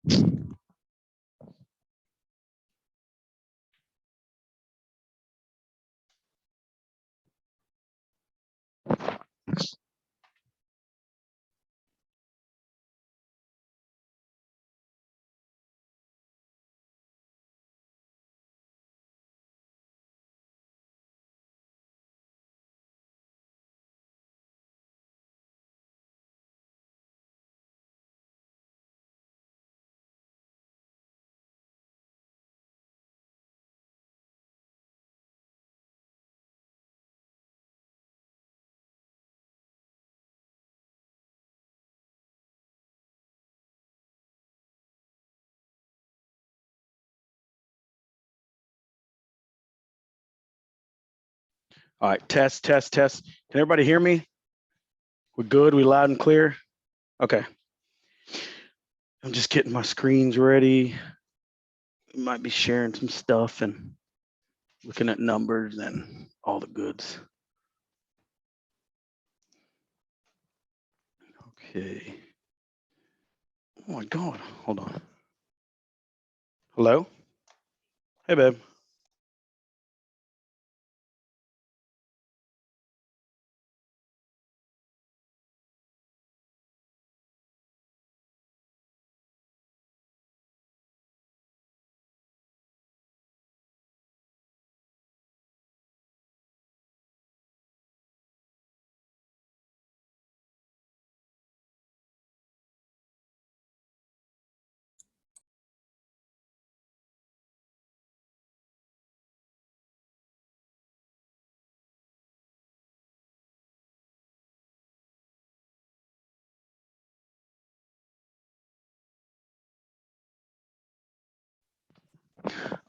All right, test, test, test. Can everybody hear me? We're good, we loud and clear? Okay. I'm just getting my screens ready. We might be sharing some stuff and looking at numbers and all the goods. Okay. Oh my God, hold on. Hello? Hey, babe.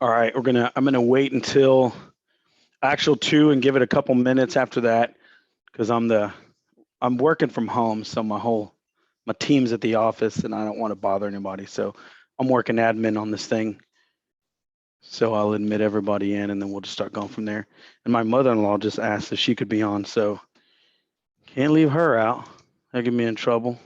All right, I'm gonna wait until actual 2 and give it a couple minutes after that because I'm working from home, so my team's at the office and I don't want to bother anybody. So I'm working admin on this thing. So I'll admit everybody in and then we'll just start going from there. And my mother-in-law just asked if she could be on, so can't leave her out. That'll get me in trouble.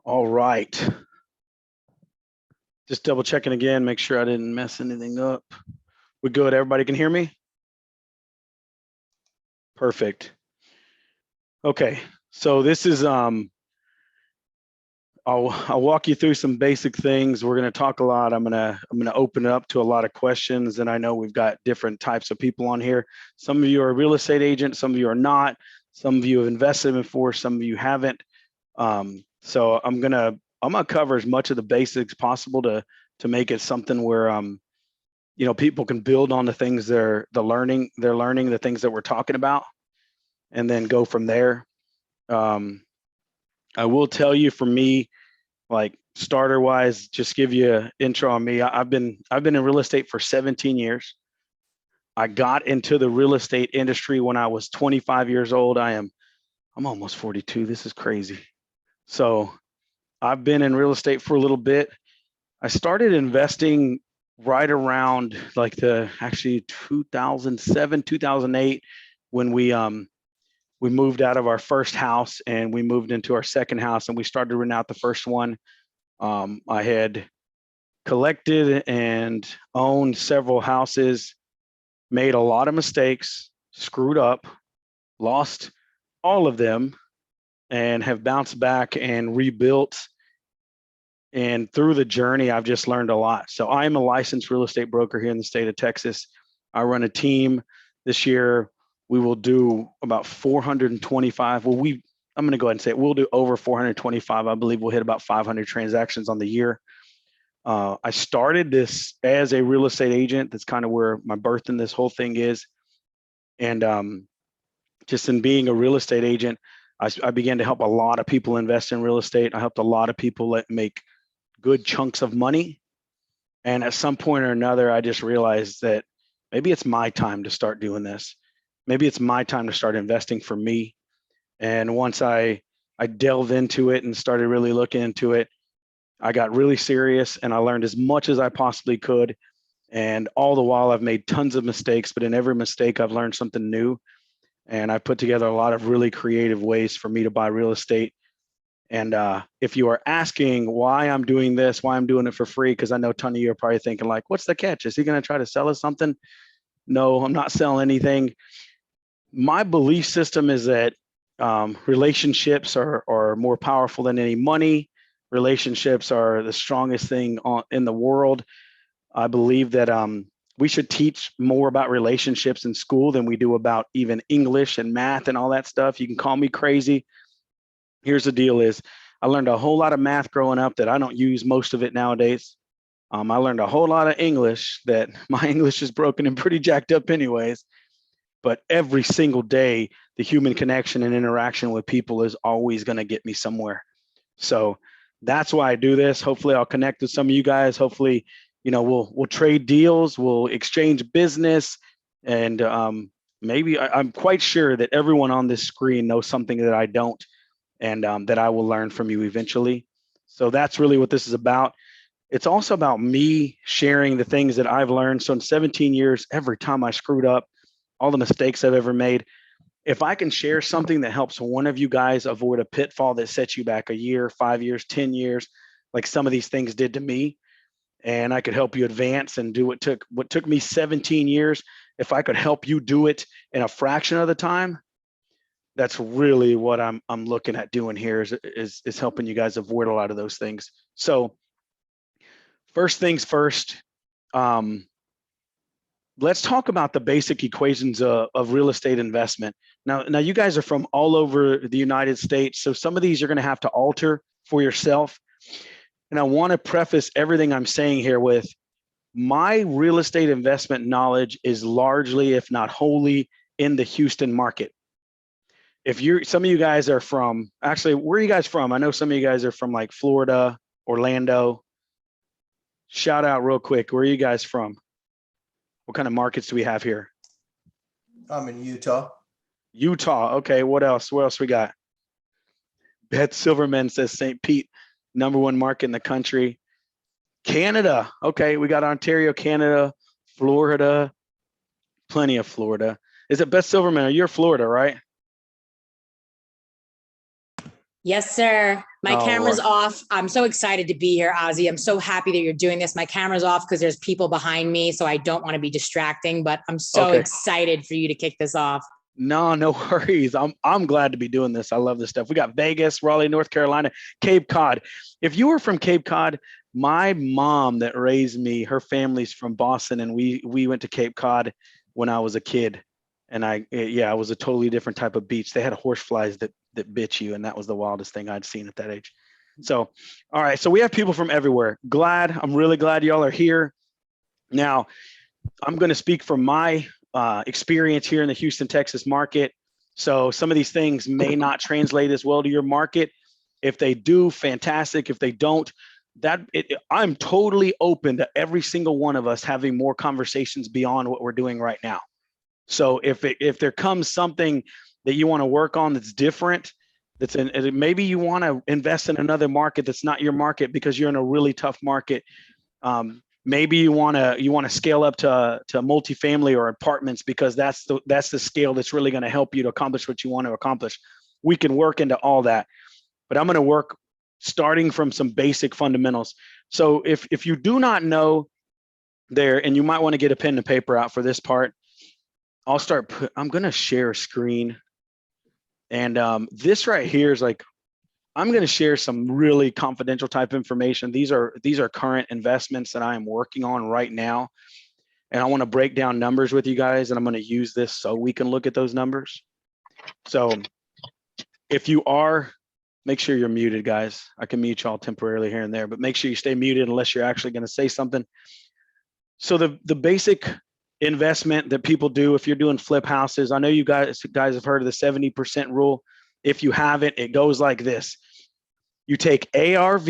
All right. Just double checking again, make sure I didn't mess anything up. We're good. Everybody can hear me? Perfect. Okay. So this is I'll walk you through some basic things. We're going to talk a lot. I'm going to open it up to a lot of questions, and I know we've got different types of people on here. Some of you are real estate agents, some of you are not. Some of you have invested before, some of you haven't. So I'm gonna cover as much of the basics possible to make it something where people can build on the things they're learning, the things that we're talking about, and then go from there. I will tell you, for me, like starter wise, just give you an intro on me. I've been in real estate for 17 years. I got into the real estate industry when I was 25 years old. I'm almost 42. This is crazy. So I've been in real estate for a little bit. I started investing right around like actually 2007, 2008, when we moved out of our first house and we moved into our second house, and we started to rent out the first one. I had collected and owned several houses, made a lot of mistakes, screwed up, lost all of them, and have bounced back and rebuilt. And through the journey, I've just learned a lot. So I'm a licensed real estate broker here in the state of Texas. I run a team. This year, we will do about 425. I'm going to go ahead and say it. We'll do over 425. I believe we'll hit about 500 transactions on the year. I started this as a real estate agent. That's kind of where my birth in this whole thing is. And just in being a real estate agent, I began to help a lot of people invest in real estate. I helped a lot of people make good chunks of money. And at some point or another, I just realized that maybe it's my time to start doing this. Maybe it's my time to start investing for me. And once I delved into it and started really looking into it, I got really serious and I learned as much as I possibly could. And all the while, I've made tons of mistakes, but in every mistake, I've learned something new. And I put together a lot of really creative ways for me to buy real estate. And if you are asking why I'm doing this, why I'm doing it for free, because I know a ton of you are probably thinking like, what's the catch? Is he going to try to sell us something? No, I'm not selling anything. My belief system is that relationships are more powerful than any money. Relationships are the strongest thing in the world. I believe that we should teach more about relationships in school than we do about even English and math and all that stuff. You can call me crazy. Here's the deal is I learned a whole lot of math growing up that I don't use most of it nowadays. I learned a whole lot of English that my English is broken and pretty jacked up anyways. But every single day, the human connection and interaction with people is always going to get me somewhere. So that's why I do this. Hopefully I'll connect with some of you guys. Hopefully, we'll trade deals, we'll exchange business. And maybe I'm quite sure that everyone on this screen knows something that I don't, and that I will learn from you eventually. So that's really what this is about. It's also about me sharing the things that I've learned. So in 17 years, every time I screwed up, all the mistakes I've ever made, if I can share something that helps one of you guys avoid a pitfall that sets you back a year, 5 years, 10 years, like some of these things did to me, and I could help you advance and do what took me 17 years, if I could help you do it in a fraction of the time, that's really what I'm looking at doing here is helping you guys avoid a lot of those things. So first things first, let's talk about the basic equations of real estate investment. Now you guys are from all over the United States, so some of these you're going to have to alter for yourself. And I want to preface everything I'm saying here with my real estate investment knowledge is largely, if not wholly, in the Houston market. Some of you guys are from, actually, where are you guys from? I know some of you guys are from like Florida, Orlando. Shout out real quick. Where are you guys from? What kind of markets do we have here? I'm in Utah. Utah. Okay. What else? What else we got? Beth Silverman says St. Pete, #1 market in the country. Canada. Okay. We got Ontario, Canada, Florida, plenty of Florida. Is it Beth Silverman? You're Florida, right? Yes, sir. My camera's off. I'm so excited to be here, Ozzie. I'm so happy that you're doing this. My camera's off because there's people behind me, so I don't want to be distracting, but I'm so excited for you to kick this off. No, no worries. I'm glad to be doing this. I love this stuff. We got Vegas, Raleigh, North Carolina, Cape Cod. If you were from Cape Cod, my mom that raised me, her family's from Boston, and we went to Cape Cod when I was a kid. And it was a totally different type of beach. They had horseflies that bit you, and that was the wildest thing I'd seen at that age. So, all right. So we have people from everywhere. I'm really glad y'all are here. Now, I'm going to speak from my experience here in the Houston, Texas market. So some of these things may not translate as well to your market. If they do, fantastic. If they don't, I'm totally open to every single one of us having more conversations beyond what we're doing right now. So if there comes something that you want to work on that's different, maybe you want to invest in another market that's not your market because you're in a really tough market. Maybe you want to scale up to multifamily or apartments because that's the scale that's really going to help you to accomplish what you want to accomplish. We can work into all that, but I'm going to work starting from some basic fundamentals. So if you do not know there, and you might want to get a pen and paper out for this part, I'm going to share a screen, and this right here is like, I'm going to share some really confidential type information. These are current investments that I am working on right now. And I want to break down numbers with you guys, and I'm going to use this so we can look at those numbers. So if you are, make sure you're muted, guys. I can mute y'all temporarily here and there, but make sure you stay muted unless you're actually going to say something. So the basic investment that people do if you're doing flip houses, I know you guys have heard of the 70% rule. If you haven't, it goes like this. You take ARV,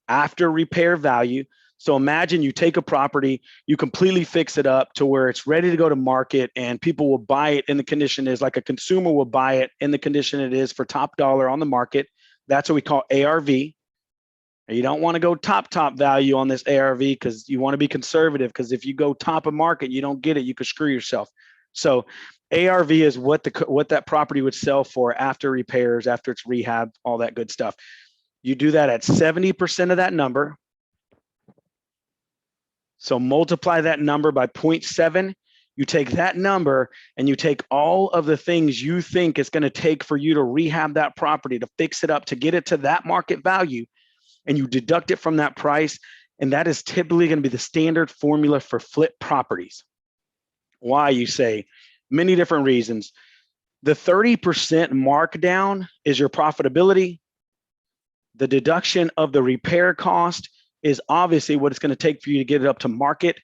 after repair value. So imagine you take a property, you completely fix it up to where it's ready to go to market, and people will buy it in the condition it is, like a consumer will buy it in the condition it is for top dollar on the market. That's what we call ARV. And you don't want to go top value on this ARV because you want to be conservative, because if you go top of market, you don't get it, you could screw yourself. So ARV is what that property would sell for after repairs, after it's rehab, all that good stuff. You do that at 70% of that number. So multiply that number by 0.7. You take that number and you take all of the things you think it's going to take for you to rehab that property, to fix it up, to get it to that market value, and you deduct it from that price. And that is typically going to be the standard formula for flip properties. Why, you say? Many different reasons. The 30% markdown is your profitability. The deduction of the repair cost is obviously what it's going to take for you to get it up to market.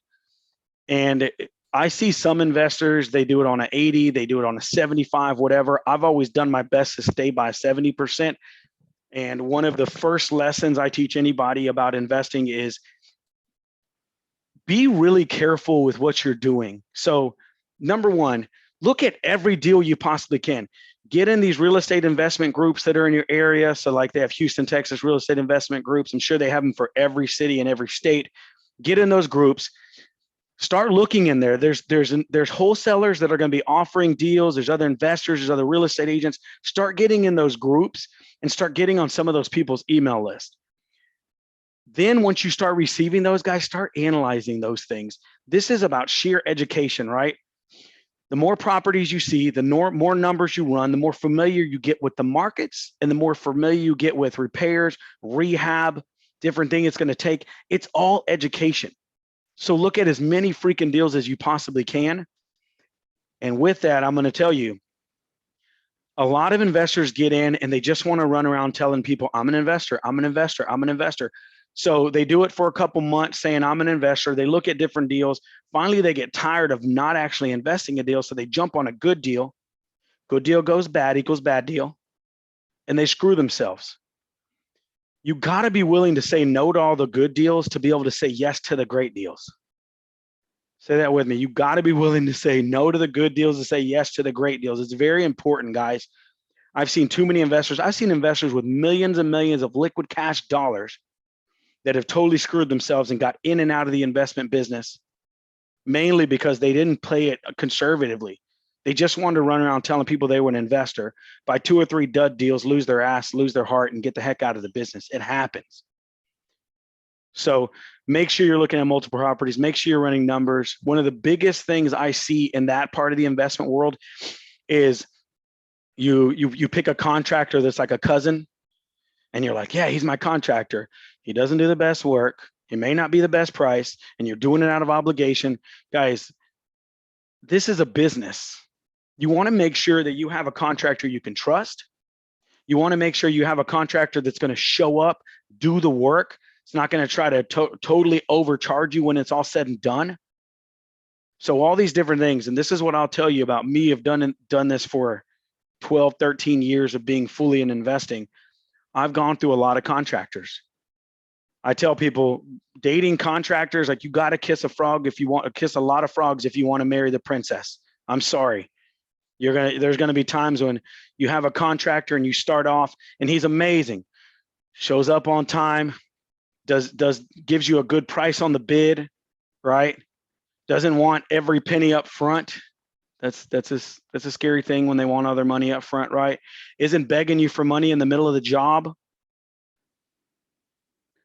And I see some investors, they do it on an 80, they do it on a 75, whatever. I've always done my best to stay by 70%. And one of the first lessons I teach anybody about investing is be really careful with what you're doing. So number one, look at every deal you possibly can. Get in these real estate investment groups that are in your area. So like they have Houston, Texas real estate investment groups. I'm sure they have them for every city and every state. Get in those groups. Start looking in there. There's wholesalers that are going to be offering deals. There's other investors. There's other real estate agents. Start getting in those groups and start getting on some of those people's email list. Then once you start receiving those guys, start analyzing those things. This is about sheer education, right? The more properties you see, the more numbers you run, the more familiar you get with the markets, and the more familiar you get with repairs, rehab, different things it's going to take. It's all education. So look at as many freaking deals as you possibly can. And with that, I'm going to tell you, a lot of investors get in and they just want to run around telling people, I'm an investor, I'm an investor, I'm an investor. So they do it for a couple months saying, I'm an investor. They look at different deals. Finally, they get tired of not actually investing a deal. So they jump on a good deal. Good deal goes bad equals bad deal. And they screw themselves. You got to be willing to say no to all the good deals to be able to say yes to the great deals. Say that with me. You got to be willing to say no to the good deals to say yes to the great deals. It's very important, guys. I've seen too many investors. I've seen investors with millions and millions of liquid cash dollars that have totally screwed themselves and got in and out of the investment business, mainly because they didn't play it conservatively. They just wanted to run around telling people they were an investor, buy 2 or 3 dud deals, lose their ass, lose their heart, and get the heck out of the business. It happens. So make sure you're looking at multiple properties. Make sure you're running numbers. One of the biggest things I see in that part of the investment world is you pick a contractor that's like a cousin, and you're like, yeah, he's my contractor. He doesn't do the best work. He may not be the best price, and you're doing it out of obligation. Guys, this is a business. You want to make sure that you have a contractor you can trust. You want to make sure you have a contractor that's going to show up, do the work. It's not going to try to totally overcharge you when it's all said and done. So all these different things, and this is what I'll tell you about me. I've done this for 12, 13 years of being fully in investing. I've gone through a lot of contractors. I tell people, dating contractors, like, you got to kiss a frog if you want to kiss a lot of frogs if you want to marry the princess. I'm sorry. There's going to be times when you have a contractor and you start off and he's amazing, shows up on time, gives you a good price on the bid, right? Doesn't want every penny up front. That's a scary thing when they want all their money up front, right? Isn't begging you for money in the middle of the job.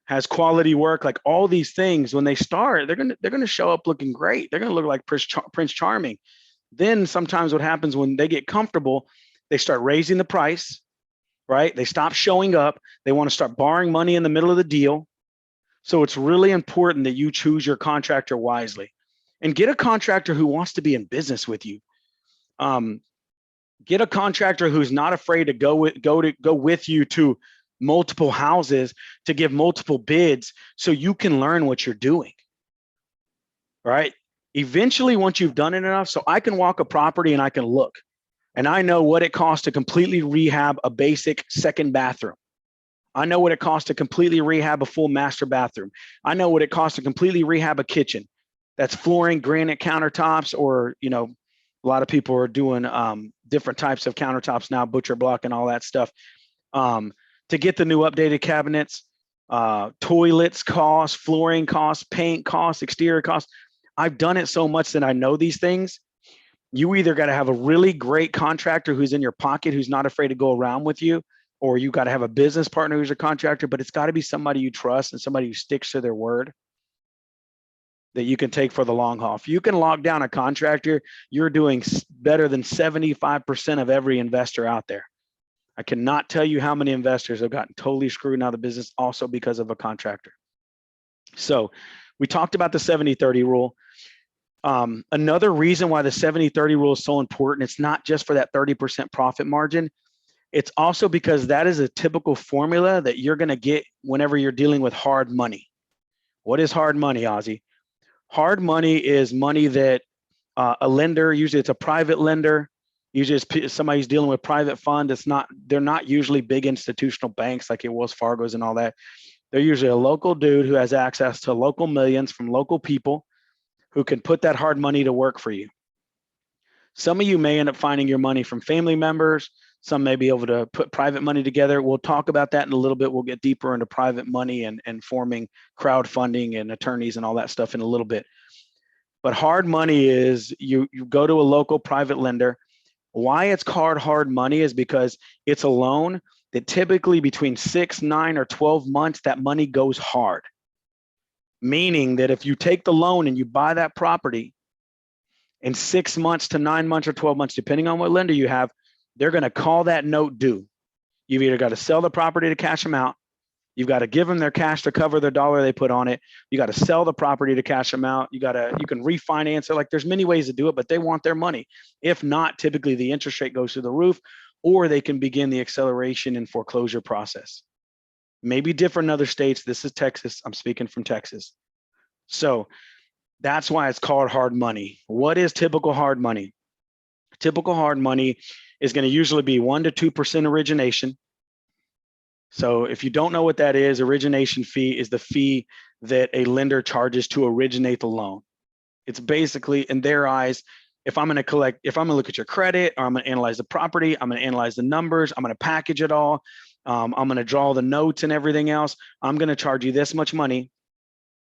Has quality work, like all these things. When they start, they're gonna show up looking great. They're gonna look like Prince Charming. Then sometimes what happens when they get comfortable, they start raising the price, right? They stop showing up. They want to start borrowing money in the middle of the deal. So it's really important that you choose your contractor wisely, and get a contractor who wants to be in business with you. Get a contractor who's not afraid to go with you to multiple houses, to give multiple bids, so you can learn what you're doing, right? Eventually, once you've done it enough, so I can walk a property and I can look, and I know what it costs to completely rehab a basic second bathroom. I know what it costs to completely rehab a full master bathroom. I know what it costs to completely rehab a kitchen. That's flooring, granite countertops, or, a lot of people are doing different types of countertops now, butcher block and all that stuff. To get the new updated cabinets, toilets cost, flooring costs, paint costs, exterior costs. I've done it so much that I know these things. You either got to have a really great contractor who's in your pocket, who's not afraid to go around with you, or you got to have a business partner who's a contractor, but it's got to be somebody you trust and somebody who sticks to their word that you can take for the long haul. If you can lock down a contractor, you're doing better than 75% of every investor out there. I cannot tell you how many investors have gotten totally screwed out of the business also because of a contractor. So we talked about the 70-30 rule. Another reason why the 70-30 rule is so important, it's not just for that 30% profit margin. It's also because that is a typical formula that you're going to get whenever you're dealing with hard money. What is hard money, Ozzie? Hard money is money that a lender, usually it's a private lender, usually it's somebody who's dealing with private fund. They're not usually big institutional banks like your Wells Fargo's and all that. They're usually a local dude who has access to local millions from local people who can put that hard money to work for you. Some of you may end up finding your money from family members. Some may be able to put private money together. We'll talk about that in a little bit. We'll get deeper into private money and forming crowdfunding and attorneys and all that stuff in a little bit. But hard money is you go to a local private lender. Why it's called hard money is because it's a loan that typically between 6, 9, or 12 months, that money goes hard. Meaning that if you take the loan and you buy that property in 6 months to 9 months or 12 months, depending on what lender you have, they're going to call that note due. You've either got to sell the property to cash them out. You've got to give them their cash to cover their dollar they put on it. You got to sell the property to cash them out. You can refinance it. Like, there's many ways to do it, but they want their money. If not, typically the interest rate goes through the roof, or they can begin the acceleration and foreclosure process. Maybe different in other states. This is Texas. I'm speaking from Texas. So that's why it's called hard money. What is typical hard money? Typical hard money is going to usually be 1 to 2% origination. So if you don't know what that is, origination fee is the fee that a lender charges to originate the loan. It's basically, in their eyes, if I'm going to look at your credit, or I'm going to analyze the property, I'm going to analyze the numbers, I'm going to package it all, I'm going to draw the notes and everything else, I'm going to charge you this much money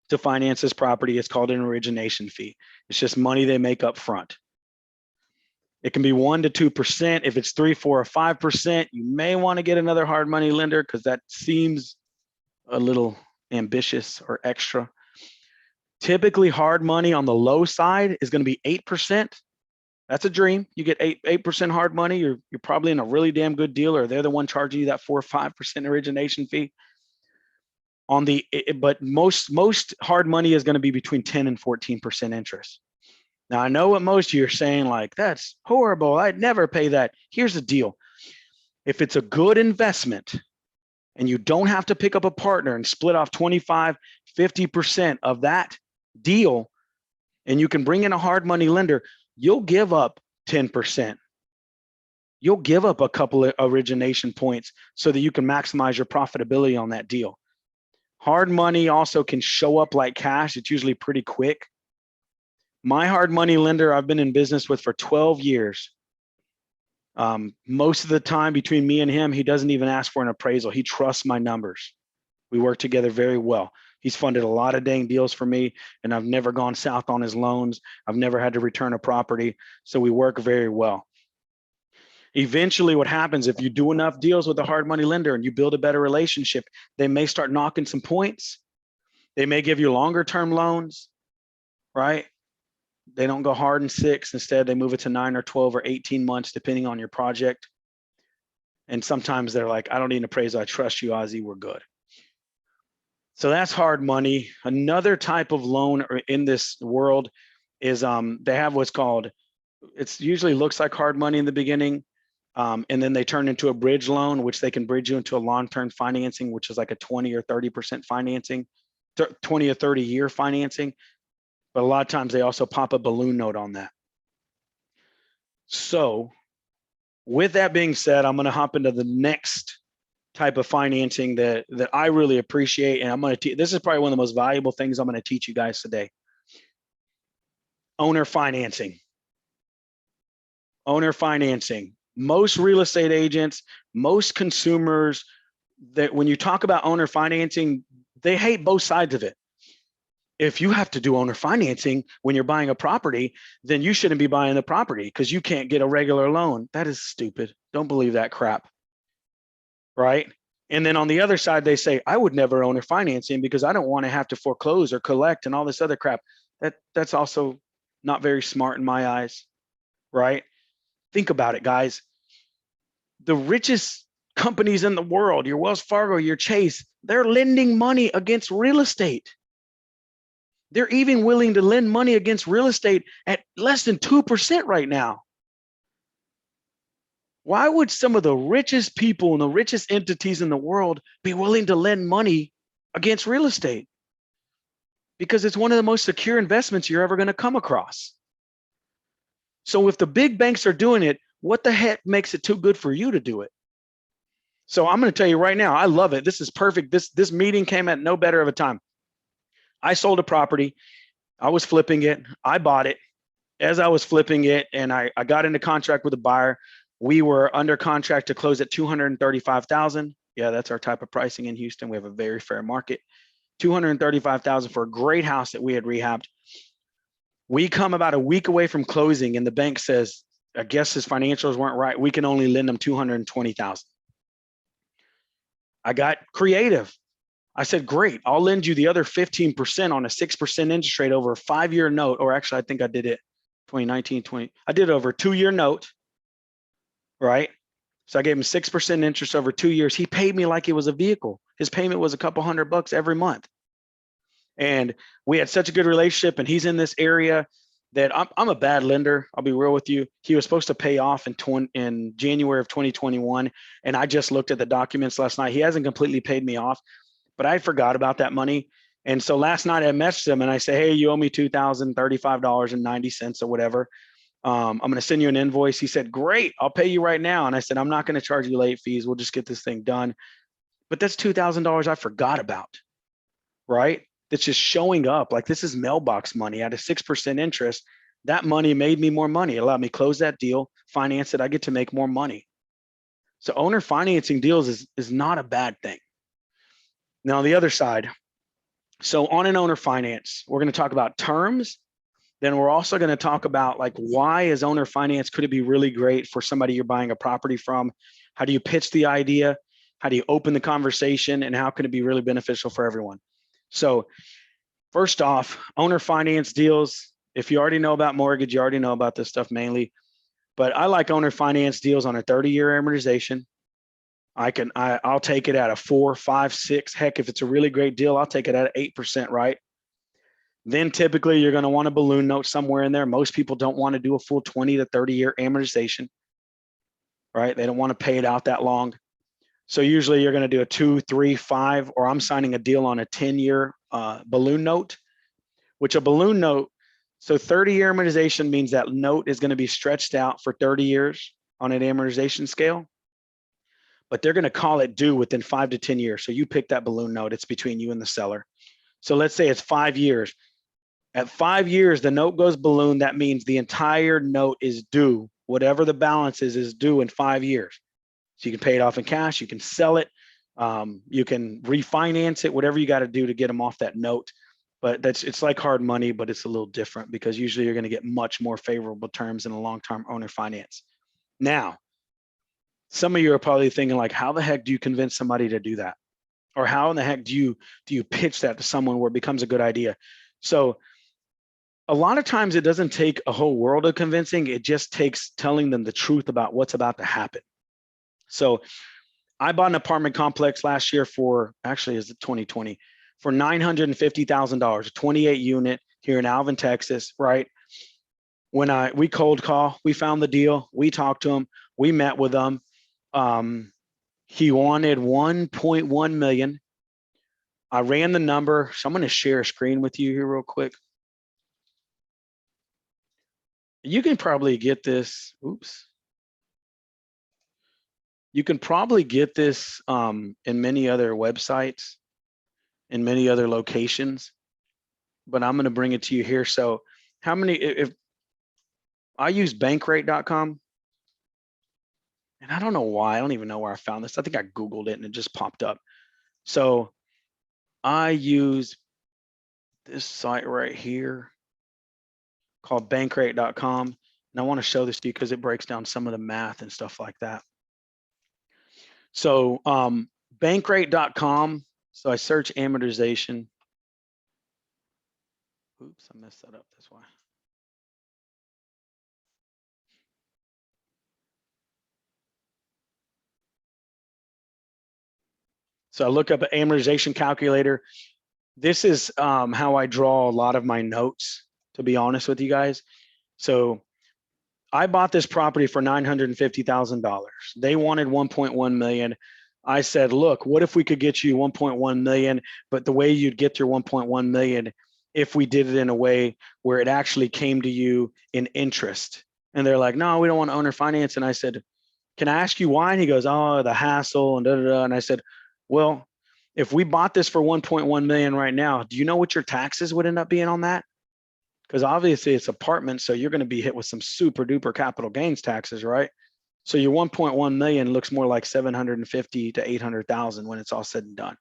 to finance this property. It's called an origination fee. It's just money they make up front. It can be 1 to 2%. If it's 3, 4, or 5%, you may want to get another hard money lender because that seems a little ambitious or extra. Typically, hard money on the low side is going to be 8%. That's a dream. You get 8% hard money. You're probably in a really damn good deal, or they're the one charging you that 4 or 5% origination fee. But most hard money is going to be between 10 and 14% interest. Now, I know what most of you are saying, like, that's horrible. I'd never pay that. Here's the deal. If it's a good investment and you don't have to pick up a partner and split off 25, 50% of that deal, and you can bring in a hard money lender, you'll give up 10%. You'll give up a couple of origination points so that you can maximize your profitability on that deal. Hard money also can show up like cash. It's usually pretty quick. My hard money lender I've been in business with for 12 years. Most of the time between me and him, he doesn't even ask for an appraisal. He trusts my numbers. We work together very well. He's funded a lot of dang deals for me, and I've never gone south on his loans. I've never had to return a property. So we work very well. Eventually, what happens if you do enough deals with a hard money lender and you build a better relationship, they may start knocking some points. They may give you longer term loans, right? They don't go hard in 6. Instead, they move it to 9 or 12 or 18 months, depending on your project. And sometimes they're like, I don't need an appraisal. I trust you, Ozzie. We're good. So that's hard money. Another type of loan in this world is they have what's called, it usually looks like hard money in the beginning. And then they turn into a bridge loan, which they can bridge you into a long-term financing, which is like a 20 or 30% financing, 20 or 30 year financing. But a lot of times they also pop a balloon note on that. So with that being said, I'm going to hop into the next type of financing that I really appreciate. And I'm going to this is probably one of the most valuable things I'm going to teach you guys today. Owner financing. Owner financing. Most real estate agents, most consumers, that when you talk about owner financing, they hate both sides of it. If you have to do owner financing when you're buying a property, then you shouldn't be buying the property because you can't get a regular loan. That is stupid. Don't believe that crap. Right? And then on the other side, they say, I would never owner financing because I don't want to have to foreclose or collect and all this other crap. That's also not very smart in my eyes. Right? Think about it, guys. The richest companies in the world, your Wells Fargo, your Chase, they're lending money against real estate. They're even willing to lend money against real estate at less than 2% right now. Why would some of the richest people and the richest entities in the world be willing to lend money against real estate? Because it's one of the most secure investments you're ever going to come across. So if the big banks are doing it, what the heck makes it too good for you to do it? So I'm going to tell you right now, I love it. This is perfect. This meeting came at no better of a time. I sold a property. I was flipping it. I bought it. As I was flipping it and I got into contract with a buyer, we were under contract to close at $235,000. Yeah, that's our type of pricing in Houston. We have a very fair market. $235,000 for a great house that we had rehabbed. We come about a week away from closing and the bank says, I guess his financials weren't right. We can only lend him $220,000. I got creative. I said, great, I'll lend you the other 15% on a 6% interest rate over a 5-year note. Or actually, I think I did it 2019, 20. I did it over a 2-year note, right? So I gave him 6% interest over 2 years. He paid me like it was a vehicle. His payment was a couple $100 every month. And we had such a good relationship, and he's in this area that I'm a bad lender. I'll be real with you. He was supposed to pay off in January of 2021. And I just looked at the documents last night. He hasn't completely paid me off, but I forgot about that money. And so last night I messaged him and I say, hey, you owe me $2,035.90 or whatever. I'm going to send you an invoice. He said, great, I'll pay you right now. And I said, I'm not going to charge you late fees. We'll just get this thing done. But that's $2,000 I forgot about, right? That's just showing up. Like, this is mailbox money at a 6% interest. That money made me more money. It allowed me to close that deal, finance it. I get to make more money. So owner financing deals is not a bad thing. Now, the other side. So on an owner finance, we're going to talk about terms. Then we're also going to talk about, like, why is owner finance, could it be really great for somebody you're buying a property from? How do you pitch the idea? How do you open the conversation? And how can it be really beneficial for everyone? So first off, owner finance deals, If you already know about mortgage, you already know about this stuff mainly. But I like owner finance deals on a 30-year amortization. I'll take it at a 4, 5, 6. Heck, if it's a really great deal, I'll take it at 8%, right? Then typically you're going to want a balloon note somewhere in there. Most people don't want to do a full 20 to 30-year amortization, right? They don't want to pay it out that long. So usually you're going to do a 2, 3, 5, or I'm signing a deal on a 10-year balloon note, which a balloon note, so 30-year amortization means that note is going to be stretched out for 30 years on an amortization scale, but they're going to call it due within 5 to 10 years. So you pick that balloon note, it's between you and the seller. So let's say it's 5 years. At 5 years, the note goes balloon. That means the entire note is due. Whatever the balance is due in 5 years. So you can pay it off in cash. You can sell it. You can refinance it, whatever you got to do to get them off that note. But it's like hard money, but it's a little different because usually you're going to get much more favorable terms in a long-term owner finance. Now, some of you are probably thinking like, how the heck do you convince somebody to do that? Or how in the heck do you pitch that to someone where it becomes a good idea? So a lot of times it doesn't take a whole world of convincing. It just takes telling them the truth about what's about to happen. So I bought an apartment complex last year for, actually is it 2020, for $950,000, a 28 unit here in Alvin, Texas, right? When we cold call, we found the deal, we talked to him, we met with him. He wanted 1.1 million. I ran the number. So I'm going to share a screen with you here real quick. You can probably get this. Oops. You can probably get this in many other websites, in many other locations, but I'm going to bring it to you here. So how many, if I use bankrate.com, and I don't know why, I don't even know where I found this. I think I Googled it and it just popped up. So I use this site right here called bankrate.com. And I want to show this to you because it breaks down some of the math and stuff like that. So bankrate.com. So I search amortization. Oops, I messed that up. That's why. So I look up an amortization calculator. This is how I draw a lot of my notes, to be honest with you guys. So I bought this property for $950,000. They wanted 1.1 million. I said, look, what if we could get you 1.1 million, but the way you'd get your 1.1 million if we did it in a way where it actually came to you in interest. And they're like, no, we don't want owner finance. And I said, can I ask you why? And he goes, oh, the hassle and da, da, da. And I said, well, if we bought this for 1.1 million right now, do you know what your taxes would end up being on that? Because obviously it's apartment, so you're going to be hit with some super duper capital gains taxes, right? So your 1.1 million looks more like 750 to 800,000 when it's all said and done.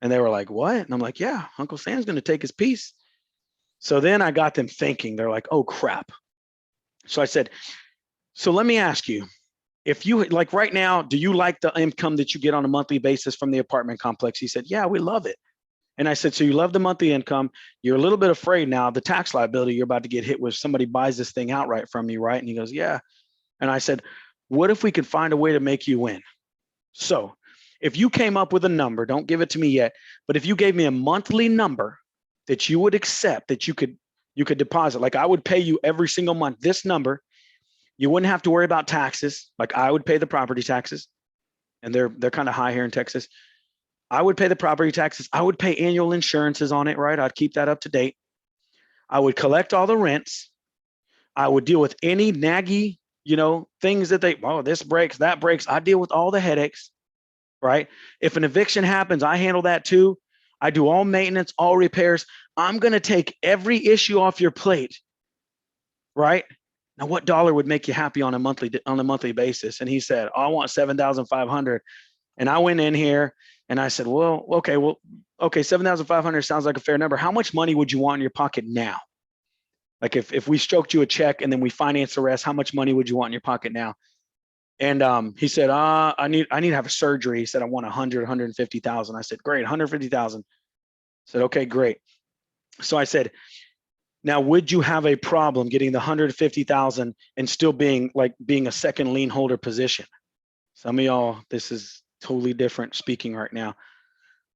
And they were like, what? And I'm like, yeah, Uncle Sam's going to take his piece. So then I got them thinking. They're like, oh crap. So I said, so let me ask you, if you like right now, do you like the income that you get on a monthly basis from the apartment complex? He said, yeah, we love it. And I said, so you love the monthly income. You're a little bit afraid now, the tax liability you're about to get hit with, somebody buys this thing outright from you, right? And he goes, yeah. And I said, what if we could find a way to make you win? So if you came up with a number, don't give it to me yet, but if you gave me a monthly number that you would accept, that you could deposit, like I would pay you every single month, this number, you wouldn't have to worry about taxes. Like I would pay the property taxes, and they're kind of high here in Texas. I would pay the property taxes. I would pay annual insurances on it, right? I'd keep that up to date. I would collect all the rents. I would deal with any naggy, things that this breaks, that breaks. I deal with all the headaches, right? If an eviction happens, I handle that too. I do all maintenance, all repairs. I'm going to take every issue off your plate, right? Now, what dollar would make you happy on a monthly basis? And he said, oh, I want 7,500. And I went in here and I said, okay, 7,500 sounds like a fair number. How much money would you want in your pocket now? Like if we stroked you a check and then we finance the rest, how much money would you want in your pocket now? And he said, I need to have a surgery. He said, I want 150,000. I said, great, 150,000. I said, okay, great. So I said, Now, would you have a problem getting the 150,000 and still being a second lien holder position? Some of y'all, this is totally different speaking right now.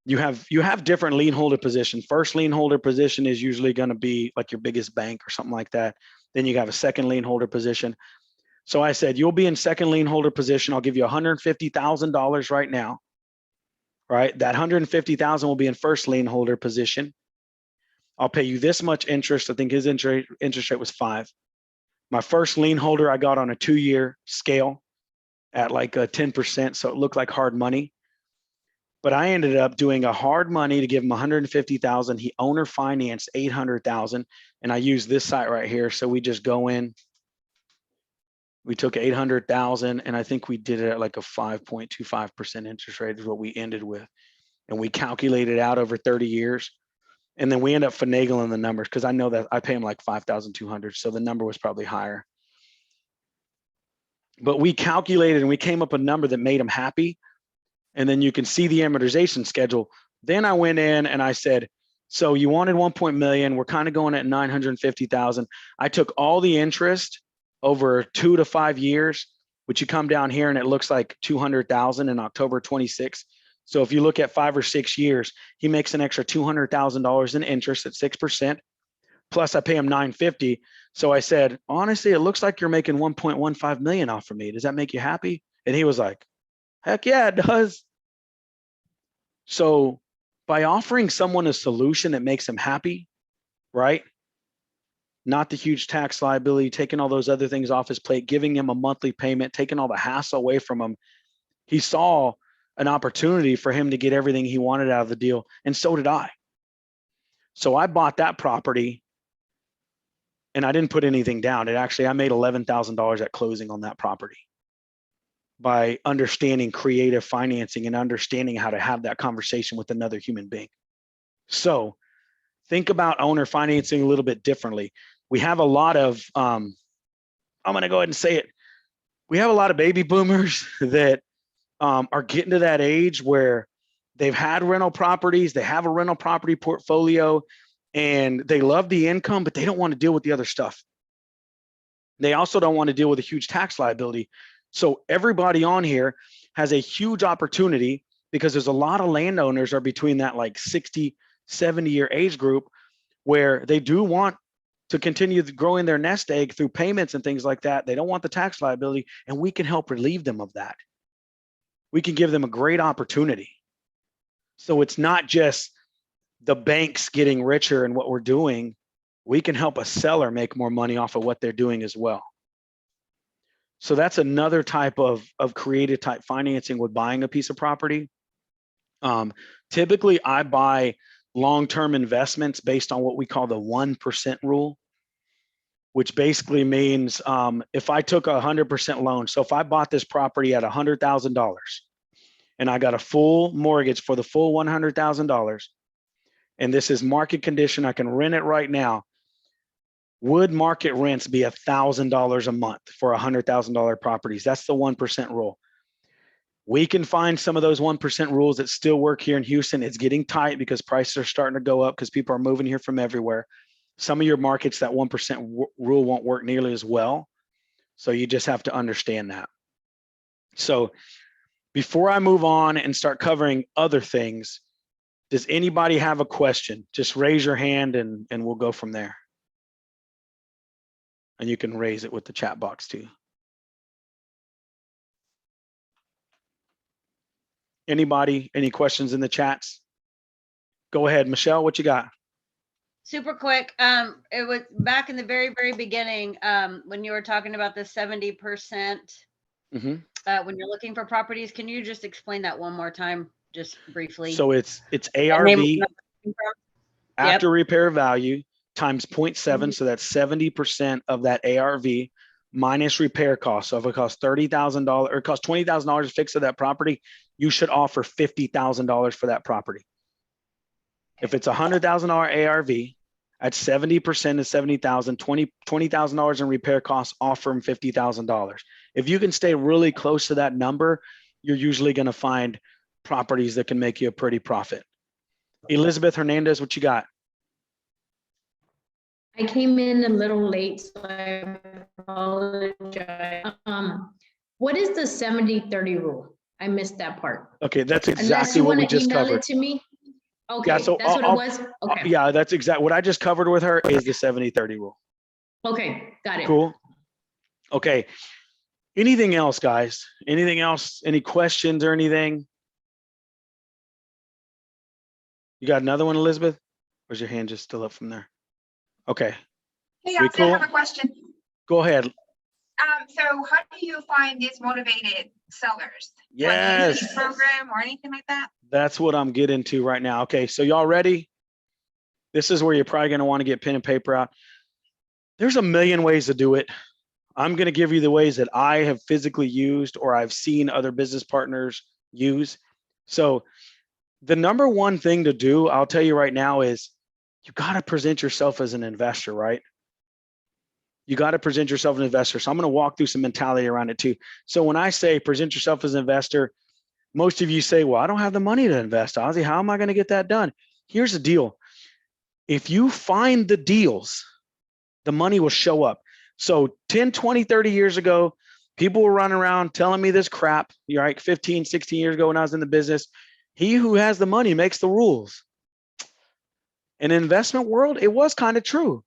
You have different lien holder positions. First lien holder position is usually going to be like your biggest bank or something like that. Then you have a second lien holder position. So I said, you'll be in second lien holder position. I'll give you $150,000 right now. Right? That 150,000 will be in first lien holder position. I'll pay you this much interest. I think his interest rate was 5. My first lien holder I got on a 2-year scale at like 10%. So it looked like hard money. But I ended up doing a hard money to give him 150,000. He owner financed 800,000. And I used this site right here. So we just go in. We took 800,000 and I think we did it at like a 5.25% interest rate is what we ended with. And we calculated out over 30 years. And then we end up finagling the numbers because I know that I pay him like 5,200. So the number was probably higher. But we calculated and we came up a number that made him happy. And then you can see the amortization schedule. Then I went in and I said, so you wanted 1 million. We're kind of going at 950,000. I took all the interest over 2 to 5 years, which you come down here and it looks like 200,000 in October 26. So if you look at 5 or 6 years, he makes an extra $200,000 in interest at 6%. Plus I pay him 950. So I said, honestly, it looks like you're making 1.15 million off of me. Does that make you happy? And he was like, heck yeah, it does. So by offering someone a solution that makes them happy, right? Not the huge tax liability, taking all those other things off his plate, giving him a monthly payment, taking all the hassle away from him. He saw an opportunity for him to get everything he wanted out of the deal. And so did I. So I bought that property and I didn't put anything down. I made $11,000 at closing on that property by understanding creative financing and understanding how to have that conversation with another human being. So think about owner financing a little bit differently. We have a lot of, I'm going to go ahead and say it. We have a lot of baby boomers that are getting to that age where they've had rental properties, they have a rental property portfolio, and they love the income, but they don't want to deal with the other stuff. They also don't want to deal with a huge tax liability. So everybody on here has a huge opportunity because there's a lot of landowners are between that like 60, 70-year age group where they do want to continue growing their nest egg through payments and things like that. They don't want the tax liability, and we can help relieve them of that. We can give them a great opportunity. So it's not just the banks getting richer and what we're doing. We can help a seller make more money off of what they're doing as well. So that's another type of creative type financing with buying a piece of property. Typically, I buy long-term investments based on what we call the 1% rule, which basically means if I took a 100% loan, so if I bought this property at $100,000 and I got a full mortgage for the full $100,000, and this is market condition, I can rent it right now, would market rents be $1,000 a month for $100,000 properties? That's the 1% rule. We can find some of those 1% rules that still work here in Houston. It's getting tight because prices are starting to go up because people are moving here from everywhere. Some of your markets, that 1% rule won't work nearly as well. So you just have to understand that. So before I move on and start covering other things, does anybody have a question? Just raise your hand and we'll go from there. And you can raise it with the chat box too. Anybody, any questions in the chats? Go ahead, Michelle, what you got? Super quick. It was back in the very, very beginning when you were talking about the 70% when you're looking for properties. Can you just explain that one more time, just briefly? So it's ARV after repair value times 0.7. So that's 70% of that ARV minus repair costs. So if it costs $30,000 or it costs $20,000 to fix that property, you should offer $50,000 for that property. If it's $100,000 ARV at 70% is $70,000, $20,000 in repair costs, offer them $50,000. If you can stay really close to that number, you're usually going to find properties that can make you a pretty profit. Elizabeth Hernandez, what you got? I came in a little late, so I apologize. What is the 70-30 rule? I missed that part. Okay, that's Unless exactly you what want we to just email covered. it to me? Okay, Yeah, so that's what it was? Okay, Yeah, that's exactly what I just covered with her is the 70-30 rule. okay, got it. Cool. Okay. Anything else, guys? Anything else? Any questions or anything? You got another one, Elizabeth? Or is your hand just still up from there? Okay. Hey, We Ozzie, I have cool? a question. Go ahead. So how do you find these motivated sellers? Yes. Like a program or anything like that? That's what I'm getting to right now. Okay, so y'all ready? This is where you're probably going to want to get pen and paper out. There's a million ways to do it. I'm going to give you the ways that I have physically used or I've seen other business partners use. So the number one thing to do, I'll tell you right now, is you got to present yourself as an investor, right? You got to present yourself as an investor. So I'm going to walk through some mentality around it too. So when I say present yourself as an investor, most of you say, well, I don't have the money to invest, Ozzie. How am I going to get that done? Here's the deal. If you find the deals, the money will show up. So 10, 20, 30 years ago, people were running around telling me this crap, right? 15, 16 years ago when I was in the business, he who has the money makes the rules. In the investment world, it was kind of true.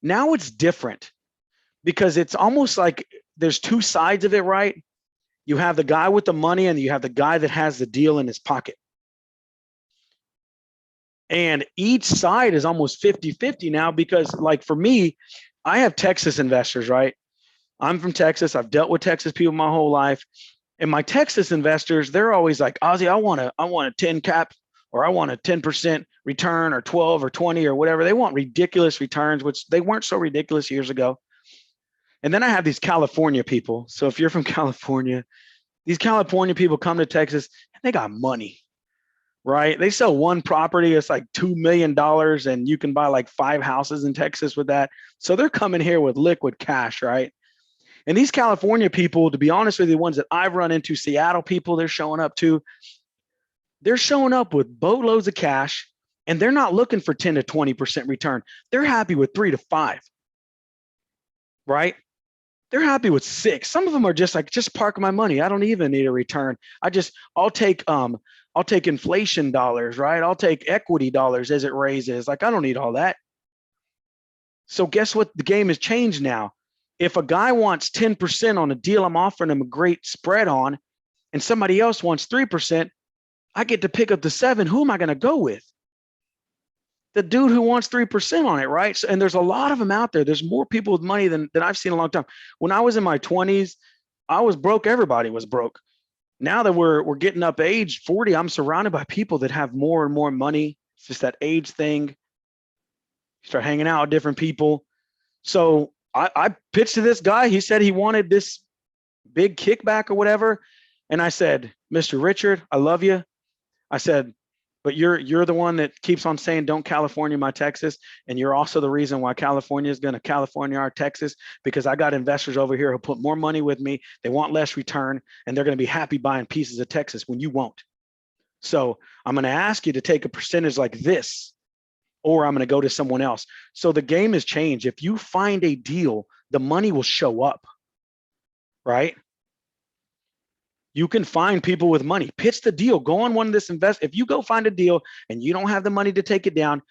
Now it's different because it's almost like there's two sides of it, right? You have the guy with the money and you have the guy that has the deal in his pocket. And each side is almost 50-50 now because, like, for me, I have Texas investors, right? I'm from Texas. I've dealt with Texas people my whole life. And my Texas investors, they're always like, Ozzie, I want a 10 cap, or I want a 10% return, or 12 or 20 or whatever. They want ridiculous returns, which they weren't so ridiculous years ago. And then I have these California people. So if you're from California, these California people come to Texas and they got money, right? They sell one property, it's like $2 million, and you can buy like 5 houses in Texas with that. So they're coming here with liquid cash, right? And these California people, to be honest with you, the ones that I've run into, Seattle people, they're showing up too. They're showing up with boatloads of cash, and they're not looking for 10 to 20% return. They're happy with 3 to 5, right? They're happy with 6. Some of them are just like, just park my money. I don't even need a return. I'll take inflation dollars, right? I'll take equity dollars as it raises. Like, I don't need all that. So guess what? The game has changed now. If a guy wants 10% on a deal I'm offering him a great spread on, and somebody else wants 3%, I get to pick up the 7. Who am I going to go with? The dude who wants 3% on it, right? So, and there's a lot of them out there. There's more people with money than I've seen in a long time. When I was in my 20s, I was broke. Everybody was broke. Now that we're getting up age 40, I'm surrounded by people that have more and more money. It's just that age thing. You start hanging out with different people. So I pitched to this guy. He said he wanted this big kickback or whatever. And I said, Mr. Richard, I love you. I said, but you're the one that keeps on saying, don't California my Texas. And you're also the reason why California is going to California our Texas, because I got investors over here who put more money with me. They want less return, and they're going to be happy buying pieces of Texas when you won't. So I'm going to ask you to take a percentage like this, or I'm going to go to someone else. So the game has changed. If you find a deal, the money will show up, right? You can find people with money. Pitch the deal. Go on one of this If you go find a deal and you don't have the money to take it down,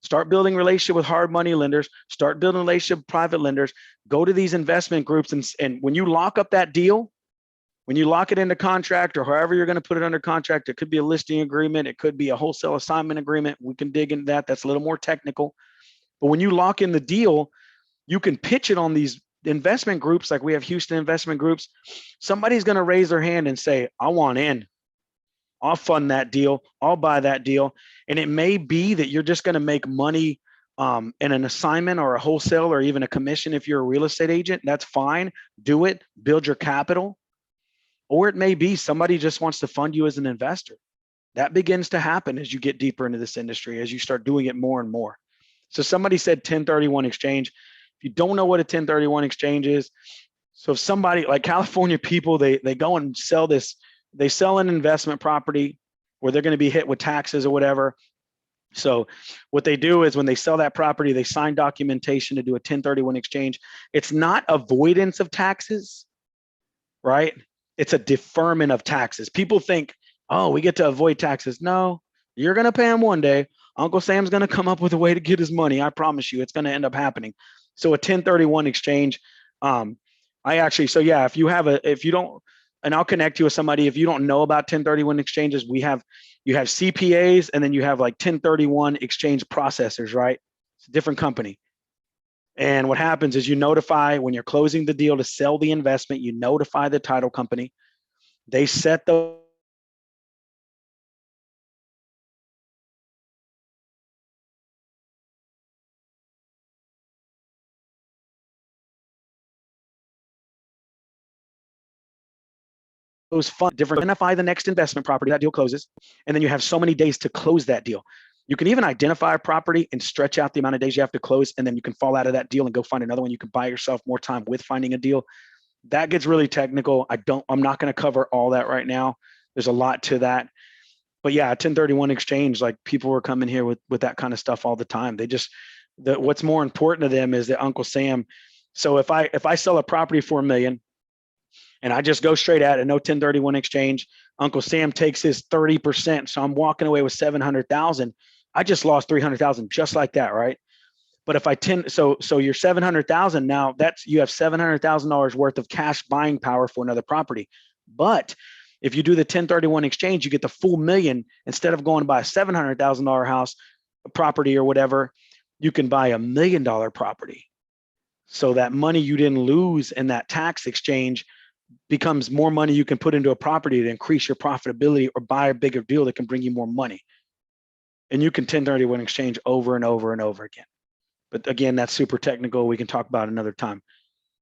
start building a relationship with hard money lenders. Start building a relationship with private lenders. Go to these investment groups, and when you lock up that deal, when you lock it into contract, or however you're going to put it under contract, it could be a listing agreement. It could be a wholesale assignment agreement. We can dig into that. That's a little more technical. But when you lock in the deal, you can pitch it on these investment groups. Like we have Houston investment groups. Somebody's going to raise their hand and say, I want in. I'll fund that deal. I'll buy that deal. And it may be that you're just going to make money in an assignment or a wholesale or even a commission. If you're a real estate agent, that's fine. Do it. Build your capital. Or it may be somebody just wants to fund you as an investor. That begins to happen as you get deeper into this industry, as you start doing it more and more. So somebody said 1031 exchange. If you don't know what a 1031 exchange is, so if somebody like California people, they go and sell this, they sell an investment property where they're going to be hit with taxes or whatever. So what they do is when they sell that property, they sign documentation to do a 1031 exchange. It's not avoidance of taxes, right? It's a deferment of taxes. People think, oh, we get to avoid taxes. No, you're going to pay them one day. Uncle Sam's going to come up with a way to get his money. I promise you, it's going to end up happening. So a 1031 exchange, so yeah, if you don't, and I'll connect you with somebody. If you don't know about 1031 exchanges, you have CPAs, and then you have like 1031 exchange processors, right? It's a different company. And what happens is you notify when you're closing the deal to sell the investment, you notify the title company. They set those funds, identify the next investment property, that deal closes, and then you have so many days to close that deal. You can even identify a property and stretch out the amount of days you have to close, and then you can fall out of that deal and go find another one. You can buy yourself more time with finding a deal. That gets really technical. I'm not going to cover all that right now. There's a lot to that. But yeah, 1031 exchange, like people were coming here with that kind of stuff all the time. What's more important to them is that Uncle Sam. So if I sell a property for $1 million and I just go straight at it, no 1031 exchange, Uncle Sam takes his 30%. So I'm walking away with 700,000. I just lost 300,000 just like that, right? But if so your 700,000 now, you have $700,000 worth of cash buying power for another property. But if you do the 1031 exchange, you get the full $1 million. Instead of going to buy a $700,000 house, a property or whatever, you can buy a $1 million property. So that money you didn't lose in that tax exchange becomes more money you can put into a property to increase your profitability or buy a bigger deal that can bring you more money. And you can 1031 exchange over and over and over again. But again, that's super technical. We can talk about it another time.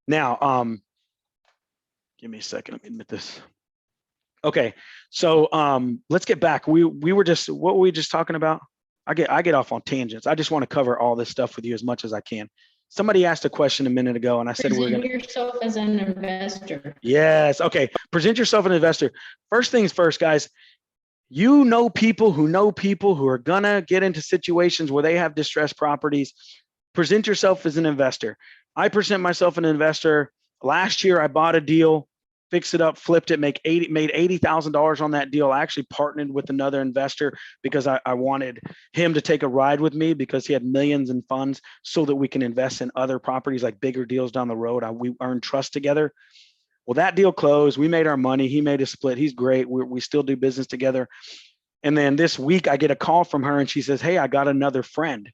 Now, give me a second. Let me admit this. Okay, so let's get back. What were we just talking about? I get off on tangents. I just want to cover all this stuff with you as much as I can. Somebody asked a question a minute ago, and I said Present yourself as an investor. Yes. Okay. Present yourself as an investor. First things first, guys. You know people who are gonna get into situations where they have distressed properties. Present yourself as an investor. I present myself an investor. Last year, I bought a deal, fixed it up, flipped it, made $80,000 on that deal. I actually partnered with another investor because I wanted him to take a ride with me because he had millions in funds so that we can invest in other properties, like bigger deals down the road. We earned trust together. Well, that deal closed. We made our money. He made a split. He's great. We still do business together. And then this week I get a call from her and she says, hey, I got another friend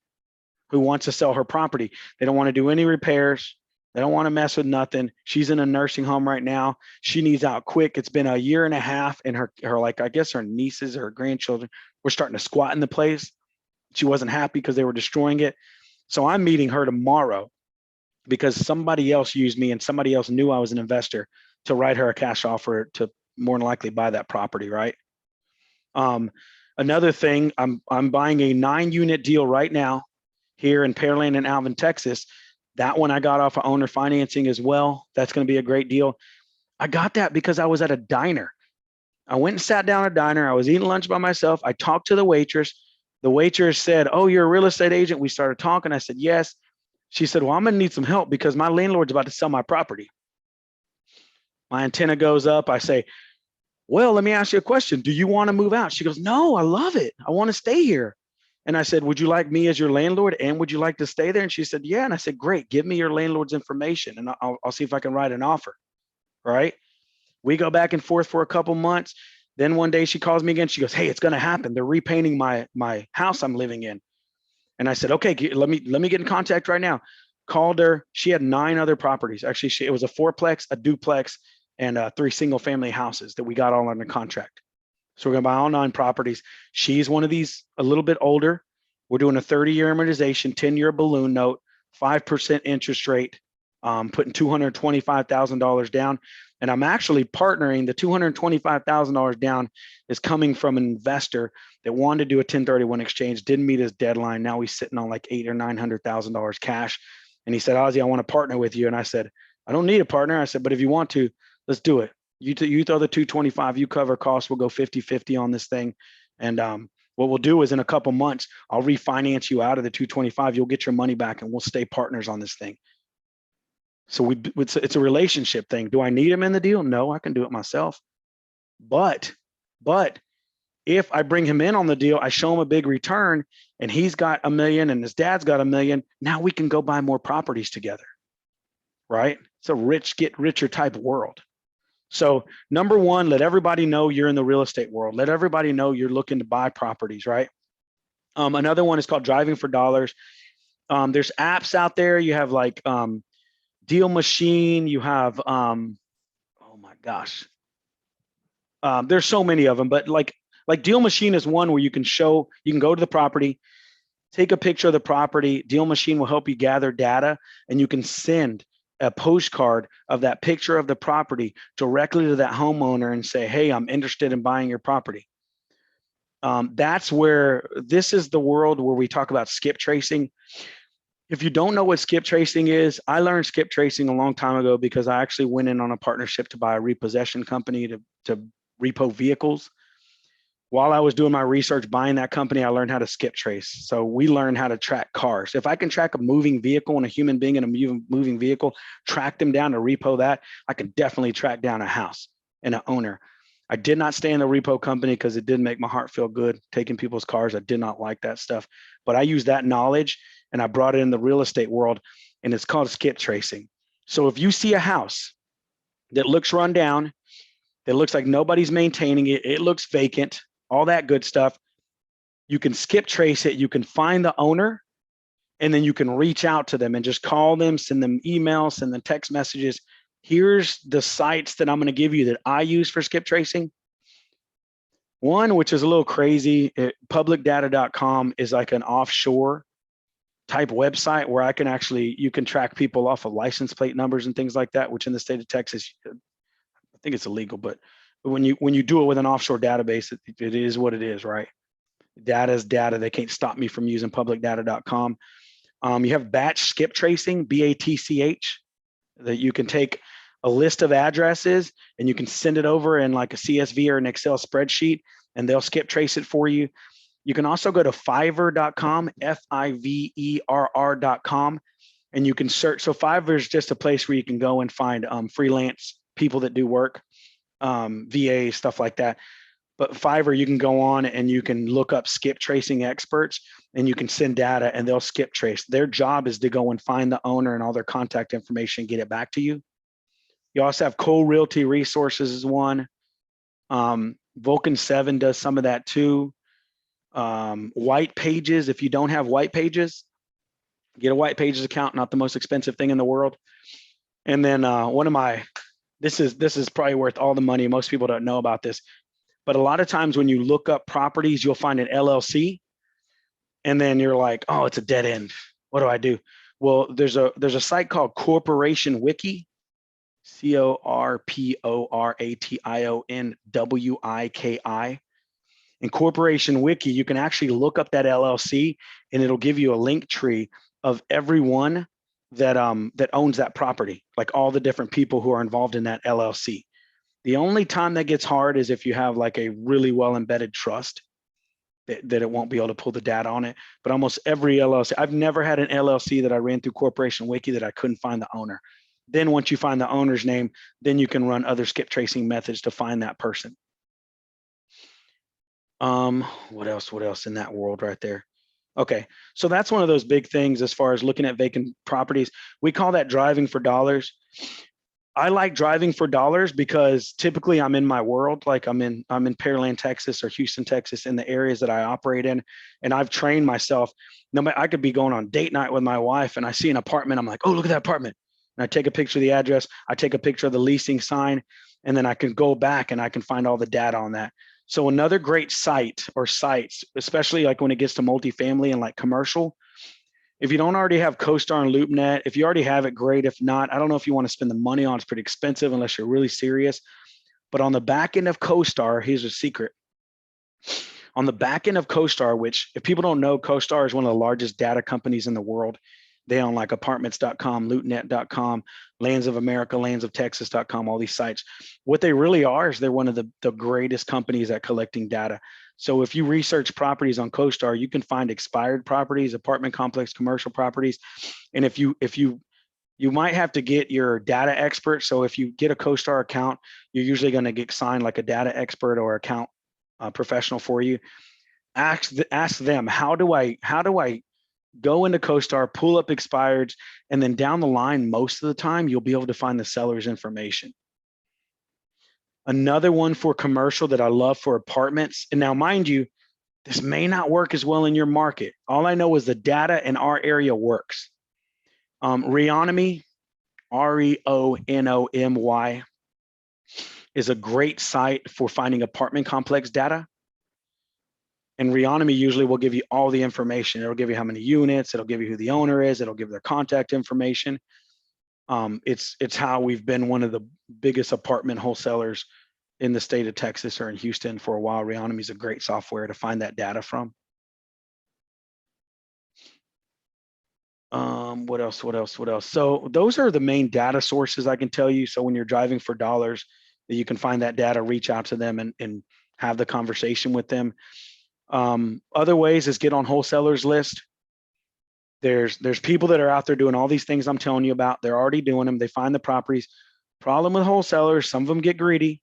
who wants to sell her property. They don't want to do any repairs. They don't want to mess with nothing. She's in a nursing home right now. She needs out quick. It's been a year and a half, and her like, I guess her nieces or her grandchildren were starting to squat in the place. She wasn't happy because they were destroying it. So I'm meeting her tomorrow because somebody else used me and somebody else knew I was an investor to write her a cash offer to more than likely buy that property, right? Another thing, I'm buying a 9-unit deal right now here in Pearland and Alvin, Texas. That one I got off of owner financing as well. That's going to be a great deal. I got that because I was at a diner. I went and sat down at a diner. I was eating lunch by myself. I talked to the waitress. The waitress said, oh, you're a real estate agent? We started talking. I said, yes. She said, well, I'm going to need some help because my landlord's about to sell my property. My antenna goes up. I say, well, let me ask you a question. Do you want to move out? She goes, no, I love it. I want to stay here. And I said, would you like me as your landlord? And would you like to stay there? And she said, yeah. And I said, great. Give me your landlord's information and I'll see if I can write an offer. Right. We go back and forth for a couple months. Then one day she calls me again. She goes, hey, it's going to happen. They're repainting my house I'm living in. And I said, okay, let me get in contact right now. Called her. She had 9 other properties. Actually, it was a 4-plex, a duplex, and 3 single family houses that we got all under contract. So we're going to buy all 9 properties. She's one of these, a little bit older. We're doing a 30-year amortization, 10-year balloon note, 5% interest rate, putting $225,000 down. And I'm actually partnering. The $225,000 down is coming from an investor that wanted to do a 1031 exchange, didn't meet his deadline. Now he's sitting on like $800,000 or $900,000 cash. And he said, Ozzie, I want to partner with you. And I said, I don't need a partner. I said, but if you want to, let's do it. You throw the 225, you cover costs. We'll go 50-50 on this thing. And What we'll do is in a couple months, I'll refinance you out of the 225. You'll get your money back and we'll stay partners on this thing. So it's a relationship thing. Do I need him in the deal? No, I can do it myself. But if I bring him in on the deal, I show him a big return and he's got $1 million and his dad's got $1 million. Now we can go buy more properties together, right? It's a rich get richer type world. So number one, let everybody know you're in the real estate world. Let everybody know you're looking to buy properties, right? Another one is called Driving for Dollars. There's apps out there. You have like Deal Machine. You have, oh my gosh. There's so many of them, but like Deal Machine is one where you can go to the property, take a picture of the property. Deal Machine will help you gather data and you can send a postcard of that picture of the property directly to that homeowner and say, hey, I'm interested in buying your property. That's where this is the world where we talk about skip tracing. If you don't know what skip tracing is, I learned skip tracing a long time ago because I actually went in on a partnership to buy a repossession company to repo vehicles. While I was doing my research buying that company, I learned how to skip trace. So we learned how to track cars. If I can track a moving vehicle and a human being in a moving vehicle, track them down to repo that, I can definitely track down a house and an owner. I did not stay in the repo company because it didn't make my heart feel good taking people's cars. I did not like that stuff, but I used that knowledge and I brought it in the real estate world and it's called skip tracing. So if you see a house that looks run down, that looks like nobody's maintaining it, it looks vacant, all that good stuff, you can skip trace it, you can find the owner, and then you can reach out to them and just call them, send them emails, send them text messages. Here's the sites that I'm going to give you that I use for skip tracing. One, which is a little crazy, publicdata.com is like an offshore type website where you can track people off of license plate numbers and things like that, which in the state of Texas, I think it's illegal, but when you do it with an offshore database, it is what it is, right? Data is data. They can't stop me from using publicdata.com. You have batch skip tracing, BATCH, that you can take a list of addresses and you can send it over in like a CSV or an Excel spreadsheet and they'll skip trace it for you. You can also go to Fiverr.com, FIVERR.com, and you can search. So Fiverr is just a place where you can go and find freelance people that do work. VA, stuff like that. But Fiverr, you can go on and you can look up skip tracing experts and you can send data and they'll skip trace. Their job is to go and find the owner and all their contact information, get it back to you. You also have Cole Realty Resources is one. Vulcan 7 does some of that too. White Pages, if you don't have White Pages, get a White Pages account, not the most expensive thing in the world. And then this is probably worth all the money. Most people don't know about this, but a lot of times when you look up properties, you'll find an LLC and then you're like, oh, it's a dead end. What do I do? Well, there's a site called Corporation Wiki, CORPORATIONWIKI. In Corporation Wiki, you can actually look up that LLC and it'll give you a link tree of everyone that owns that property, like all the different people who are involved in that LLC. The only time that gets hard is if you have like a really well embedded trust that it won't be able to pull the data on it. But almost every LLC, I've never had an LLC that I ran through Corporation Wiki that I couldn't find the owner. Then once you find the owner's name, then you can run other skip tracing methods to find that person. What else in that world right there? Okay, so that's one of those big things as far as looking at vacant properties. We call that driving for dollars. I like driving for dollars because typically I'm in my world, like I'm in Pearland, Texas or Houston, Texas, in the areas that I operate in. And I've trained myself. No matter, I could be going on date night with my wife and I see an apartment. I'm like, oh, look at that apartment. And I take a picture of the address. I take a picture of the leasing sign, and then I can go back and I can find all the data on that. So another great site or sites, especially like when it gets to multifamily and like commercial, if you don't already have CoStar and LoopNet, if you already have it, great. If not, I don't know if you want to spend the money on it. It's pretty expensive unless you're really serious. But on the back end of CoStar, here's a secret. On the back end of CoStar, which if people don't know, CoStar is one of the largest data companies in the world. They own like apartments.com, lootnet.com, Lands of America, landsoftexas.com, all these sites. What they really are is they're one of the greatest companies at collecting data. So if you research properties on CoStar, you can find expired properties, apartment complex, commercial properties. And if you might have to get your data expert. So if you get a CoStar account, you're usually going to get signed like a data expert or account professional for you. Ask them, how do I go into CoStar, pull up expireds, and then down the line, most of the time, you'll be able to find the seller's information. Another one for commercial that I love for apartments. And now, mind you, this may not work as well in your market. All I know is the data in our area works. Reonomy, REONOMY, is a great site for finding apartment complex data. And Reonomy usually will give you all the information. It'll give you how many units, it'll give you who the owner is, it'll give their contact information. It's how we've been one of the biggest apartment wholesalers in the state of Texas or in Houston for a while. Reonomy is a great software to find that data from. What else? So those are the main data sources I can tell you. So when you're driving for dollars, that you can find that data, reach out to them and have the conversation with them. Other ways is get on wholesalers list. There's people that are out there doing all these things I'm telling you about. They're already doing them. They find the properties. Problem with wholesalers, some of them get greedy.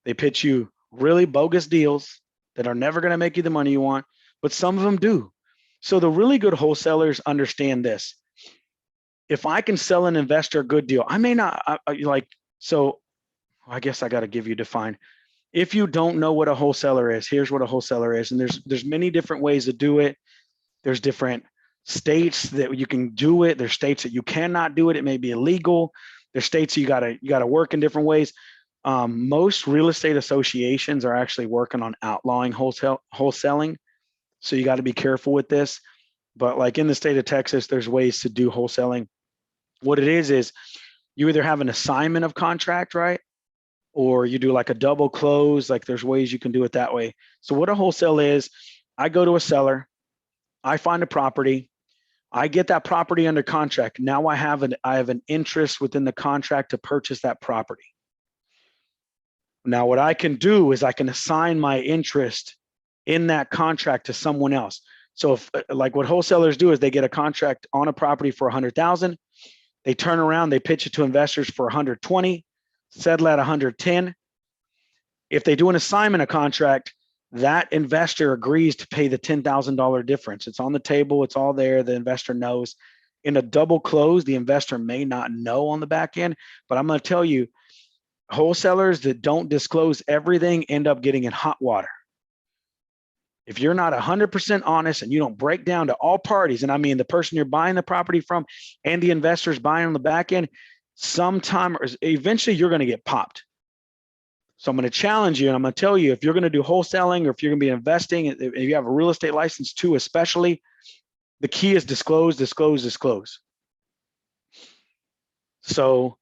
They pitch you really bogus deals that are never going to make you the money you want, but some of them do. So the really good wholesalers understand this. If I can sell an investor a good deal, I may not so I guess I got to give you define. If you don't know what a wholesaler is, here's what a wholesaler is. And there's many different ways to do it. There's different states that you can do it. There's states that you cannot do it. It may be illegal. There's states you gotta work in different ways. Most real estate associations are actually working on outlawing wholesaling. So you got to be careful with this. But like in the state of Texas, there's ways to do wholesaling. What it is you either have an assignment of contract, right? Or you do like a double close, like there's ways you can do it that way. So what a wholesale is, I go to a seller, I find a property, I get that property under contract. Now I have an interest within the contract to purchase that property. Now what I can do is I can assign my interest in that contract to someone else. So if like what wholesalers do is they get a contract on a property for 100,000, they turn around, they pitch it to investors for 120, settle at 110. If they do an assignment of contract, that investor agrees to pay the $10,000 difference. It's on the table, it's all there, the investor knows. In a double close, the investor may not know on the back end, but I'm going to tell you, wholesalers that don't disclose everything end up getting in hot water. If you're not 100% honest and you don't break down to all parties, and I mean the person you're buying the property from and the investors buying on the back end, sometime or eventually you're going to get popped. So I'm going to challenge you, and I'm going to tell you, if you're going to do wholesaling or if you're going to be investing, if you have a real estate license too, especially, the key is disclose. So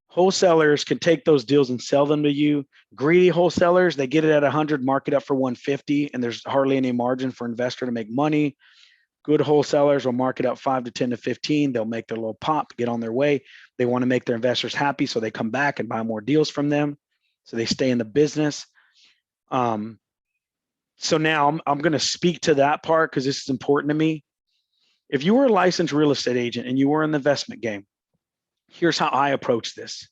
wholesalers can take those deals and sell them to you. Greedy wholesalers, they get it at 100, mark it up for 150, and there's hardly any margin for investor to make money. Good wholesalers will mark it up 5 to 10 to 15. They'll make their little pop, get on their way. They want to make their investors happy, so they come back and buy more deals from them. So they stay in the business. So now I'm going to speak to that part because this is important to me. If you were a licensed real estate agent and you were in the investment game, here's how I approach this.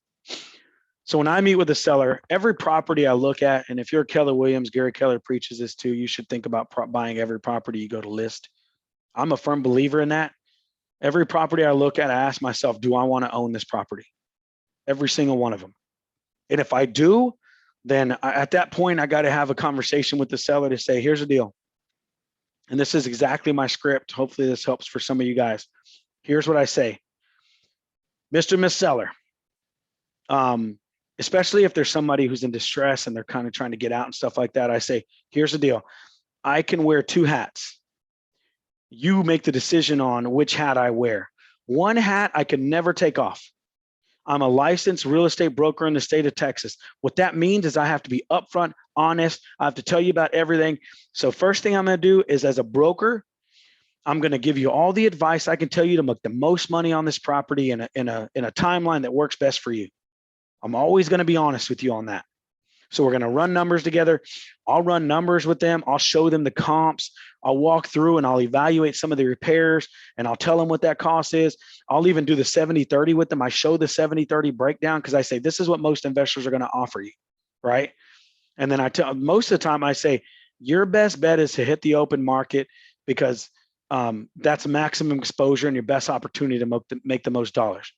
So when I meet with a seller, every property I look at, and if you're Keller Williams, Gary Keller preaches this too, you should think about buying every property you go to list. I'm a firm believer in that. Every property I look at, I ask myself, do I want to own this property? Every single one of them. And if I do, then at that point, I got to have a conversation with the seller to say, here's the deal. And this is exactly my script. Hopefully this helps for some of you guys. Here's what I say. Mr. Miss Seller, especially if there's somebody who's in distress and they're kind of trying to get out and stuff like that, I say, here's the deal. I can wear 2 hats. You make the decision on which hat I wear. One hat I can never take off. I'm a licensed real estate broker in the state of Texas. What that means is I have to be upfront, honest. I have to tell you about everything. So first thing I'm going to do is, as a broker, I'm going to give you all the advice I can tell you to make the most money on this property in a timeline that works best for you. I'm always going to be honest with you on that. So we're going to run numbers together. I'll run numbers with them. I'll show them the comps. I'll walk through and I'll evaluate some of the repairs and I'll tell them what that cost is. I'll even do the 70-30 with them. I show the 70-30 breakdown because I say, this is what most investors are going to offer you, right? And then I tell most of the time I say, your best bet is to hit the open market because that's maximum exposure and your best opportunity to make the most dollars.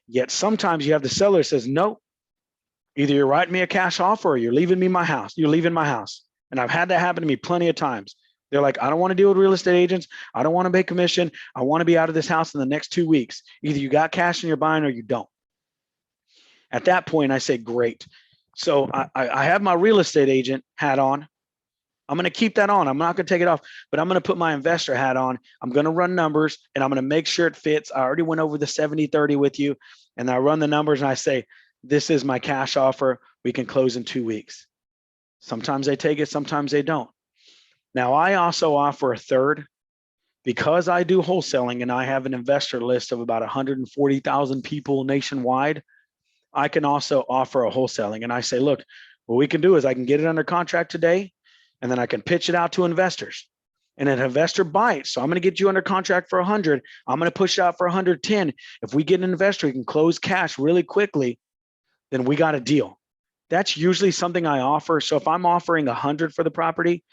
Yet sometimes you have the seller that says, no, either you're writing me a cash offer or you're leaving me my house. You're leaving my house. And I've had that happen to me plenty of times. They're like, I don't want to deal with real estate agents. I don't want to pay commission. I want to be out of this house in the next 2 weeks. Either you got cash and you're buying or you don't. At that point, I say, great. So I have my real estate agent hat on. I'm going to keep that on. I'm not going to take it off, but I'm going to put my investor hat on. I'm going to run numbers and I'm going to make sure it fits. I already went over the 70-30 with you and I run the numbers and I say, this is my cash offer. We can close in 2 weeks. Sometimes they take it, sometimes they don't. Now, I also offer a third because I do wholesaling and I have an investor list of about 140,000 people nationwide. I can also offer a wholesaling and I say, look, what we can do is I can get it under contract today and then I can pitch it out to investors and an investor bites. So I'm going to get you under contract for 100. I'm going to push it out for 110. If we get an investor who can close cash really quickly, then we got a deal. That's usually something I offer. So if I'm offering 100 for the property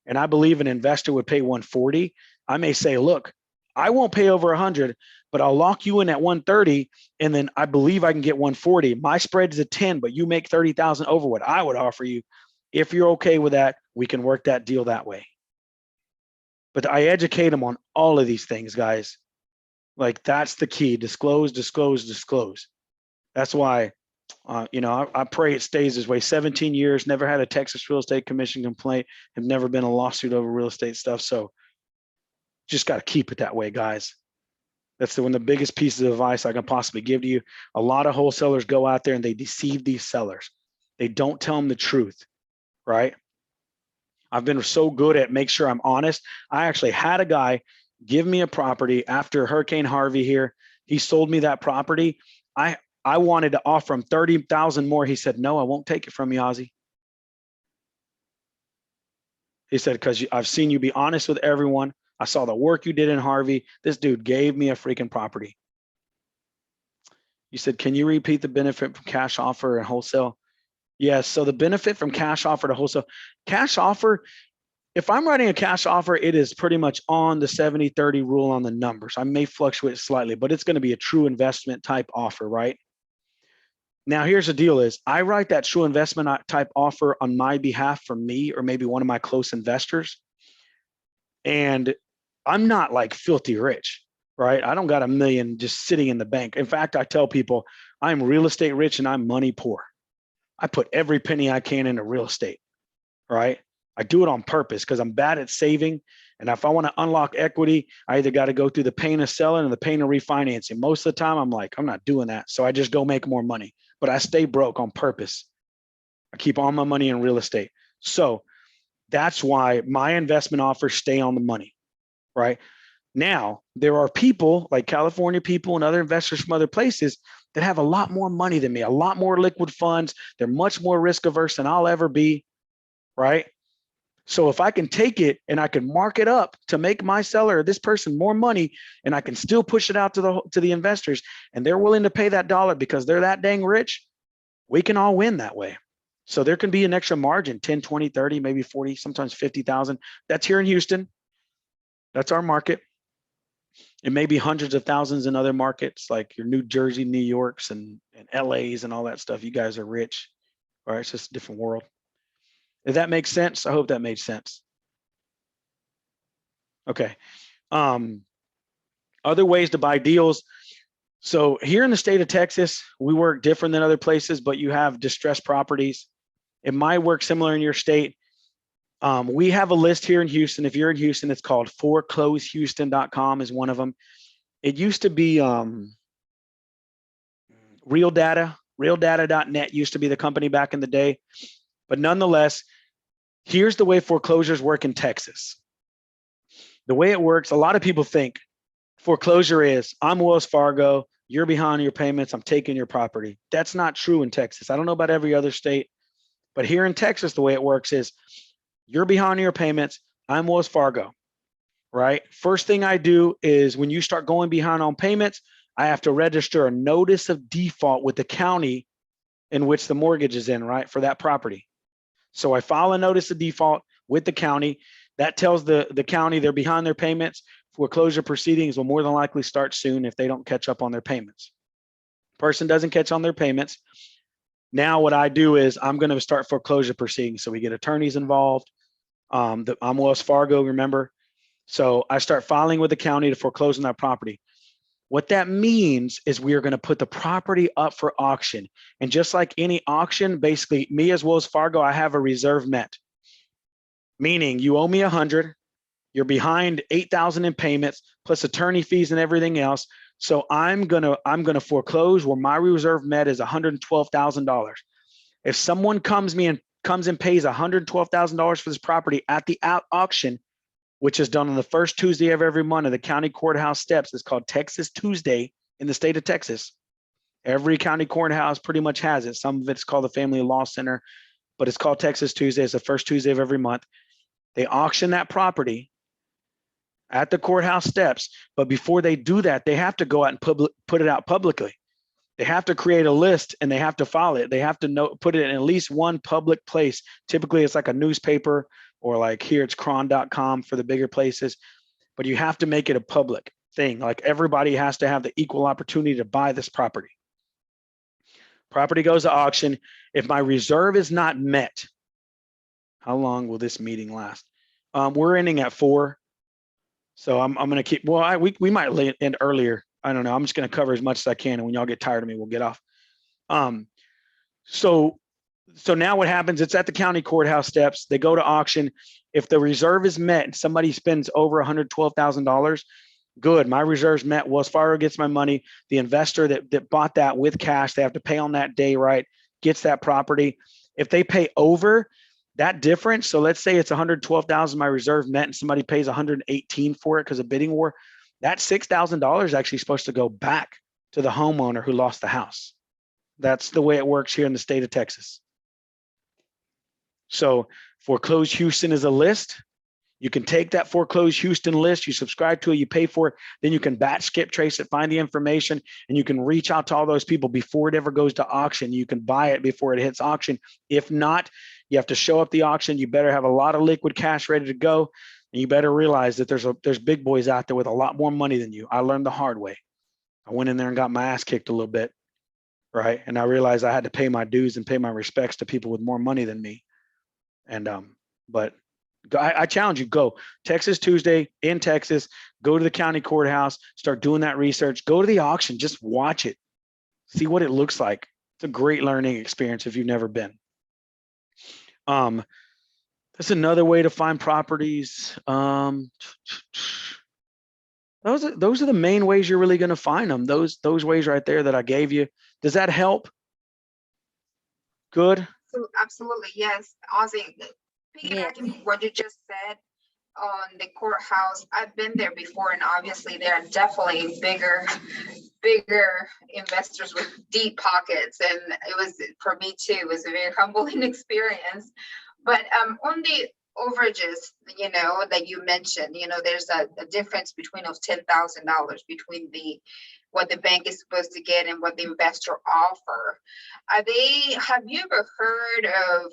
and I believe an investor would pay 140, I may say, look, I won't pay over 100, but I'll lock you in at 130. And then I believe I can get 140. My spread is a 10, but you make 30,000 over what I would offer you. If you're okay with that, we can work that deal that way. But I educate them on all of these things, guys. Like that's the key. Disclose, disclose, disclose. That's why I pray it stays this way. 17 years, never had a Texas Real Estate Commission complaint, have never been a lawsuit over real estate stuff. So just got to keep it that way, guys. That's one of the biggest pieces of advice I can possibly give to you. A lot of wholesalers go out there and they deceive these sellers. They don't tell them the truth, right? I've been so good at make sure I'm honest. I actually had a guy give me a property after Hurricane Harvey here. He sold me that property. I wanted to offer him 30,000 more. He said, no, I won't take it from you, Ozzie. He said, because I've seen you be honest with everyone. I saw the work you did in Harvey. This dude gave me a freaking property. You said, can you repeat the benefit from cash offer and wholesale? Yes. So the benefit from cash offer to wholesale, cash offer, if I'm writing a cash offer, it is pretty much on the 70-30 rule on the numbers. I may fluctuate slightly, but it's going to be a true investment type offer, right? Now, here's the deal is I write that true investment type offer on my behalf for me or maybe one of my close investors. And I'm not like filthy rich, right? I don't got $1 million just sitting in the bank. In fact, I tell people I'm real estate rich and I'm money poor. I put every penny I can into real estate, right? I do it on purpose because I'm bad at saving. And if I want to unlock equity, I either got to go through the pain of selling and the pain of refinancing. Most of the time, I'm like, I'm not doing that. So I just go make more money. But I stay broke on purpose. I keep all my money in real estate. So that's why my investment offers stay on the money, right? Now, there are people like California people and other investors from other places that have a lot more money than me, a lot more liquid funds. They're much more risk averse than I'll ever be, right? So if I can take it and I can mark it up to make my seller or this person more money, and I can still push it out to the investors, and they're willing to pay that dollar because they're that dang rich, we can all win that way. So there can be an extra margin, 10, 20, 30, maybe 40, sometimes 50,000. That's here in Houston. That's our market. It may be hundreds of thousands in other markets like your New Jersey, New Yorks, and LAs and all that stuff. You guys are rich, all right? It's just a different world. If that makes sense, I hope that made sense. Okay. Other ways to buy deals. So here in the state of Texas, we work different than other places, but you have distressed properties. It might work similar in your state. We have a list here in Houston. If you're in Houston, it's called foreclosehouston.com is one of them. It used to be Real Data. Realdata.net used to be the company back in the day. But nonetheless, here's the way foreclosures work in Texas. The way it works, a lot of people think foreclosure is, I'm Wells Fargo, you're behind your payments, I'm taking your property. That's not true in Texas. I don't know about every other state. But here in Texas, the way it works is you're behind your payments. I'm Wells Fargo, right? First thing I do is when you start going behind on payments, I have to register a notice of default with the county in which the mortgage is in, right, for that property. So I file a notice of default with the county. That tells the county they're behind their payments. Foreclosure proceedings will more than likely start soon if they don't catch up on their payments. Person doesn't catch on their payments. Now what I do is I'm going to start foreclosure proceedings. So we get attorneys involved. I'm Wells Fargo, remember? So I start filing with the county to foreclose on that property. What that means is we are going to put the property up for auction. And just like any auction, basically me as Wells Fargo, I have a reserve met. Meaning you owe me 100, you're behind 8,000 in payments plus attorney fees and everything else. So I'm gonna foreclose where my reserve met is $112,000. If someone comes and pays $112,000 for this property at the auction, which is done on the first Tuesday of every month of the county courthouse steps, it's called Texas Tuesday in the state of Texas. Every county courthouse pretty much has it. Some of it's called the Family Law Center, but it's called Texas Tuesday. It's the first Tuesday of every month. They auction that property at the courthouse steps. But before they do that, they have to go out and put it out publicly. They have to create a list and they have to file it. They have to put it in at least one public place. Typically, it's like a newspaper or like here it's cron.com for the bigger places. But you have to make it a public thing. Like everybody has to have the equal opportunity to buy this property. Property goes to auction. If my reserve is not met, how long will this meeting last? We're ending at 4. So I'm going to keep, well, we might end earlier. I don't know. I'm just going to cover as much as I can. And when y'all get tired of me, we'll get off. So now what happens, it's at the county courthouse steps. They go to auction. If the reserve is met and somebody spends over $112,000, good. My reserve's met. Wells Fargo gets my money. The investor that bought that with cash, they have to pay on that day, right? Gets that property. If they pay over that difference, so let's say it's 112,000 my reserve met and somebody pays 118 for it because of bidding war, that $6,000 is actually supposed to go back to the homeowner who lost the house. That's the way it works here in the state of Texas. So Foreclosed Houston is a list. You can take that Foreclosed Houston list, you subscribe to it, you pay for it, then you can batch, skip, trace it, find the information, and you can reach out to all those people before it ever goes to auction. You can buy it before it hits auction. If not, you have to show up the auction. You better have a lot of liquid cash ready to go, and you better realize that there's big boys out there with a lot more money than you. I learned the hard way. I went in there and got my ass kicked a little bit, right? And I realized I had to pay my dues and pay my respects to people with more money than me. And but I challenge you, go Texas Tuesday in Texas, go to the county courthouse, start doing that research, go to the auction, just watch it, see what it looks like. It's a great learning experience if you've never been. That's another way to find properties. Those are the main ways you're really going to find them. Those ways right there that I gave you. Does that help? Good. Absolutely, yes. Ozzie, piggybacking what you just said on the courthouse, I've been there before, and obviously there are definitely bigger investors with deep pockets, and it was, for me too, it was a very humbling experience. But on the overages, that you mentioned, there's a difference between those $10,000 between what the bank is supposed to get and what the investor offer. Have you ever heard of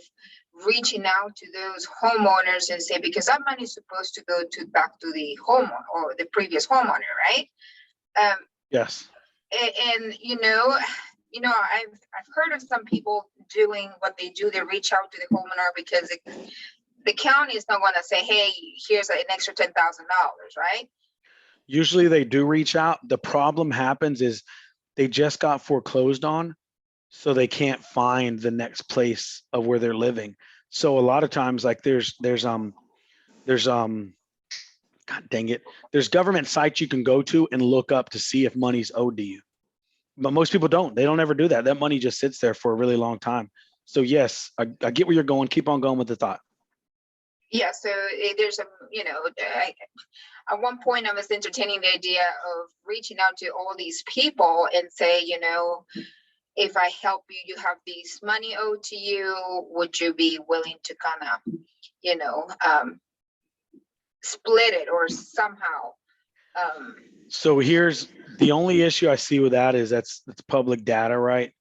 reaching out to those homeowners and say, because that money is supposed to go back to the homeowner or the previous homeowner, right? Yes. And I've heard of some people doing what they do. They reach out to the homeowner because the county is not going to say, hey, here's an extra $10,000, right? Usually they do reach out. The problem happens is they just got foreclosed on, so they can't find the next place of where they're living. So a lot of times, like there's God dang it, there's government sites you can go to and look up to see if money's owed to you. But most people don't. They don't ever do that. That money just sits there for a really long time. So yes, I get where you're going. Keep on going with the thought. Yeah, so there's at one point I was entertaining the idea of reaching out to all these people and say, if I help you, you have this money owed to you, would you be willing to kind of, you know, split it or somehow? So here's the only issue I see with that is that's public data, right?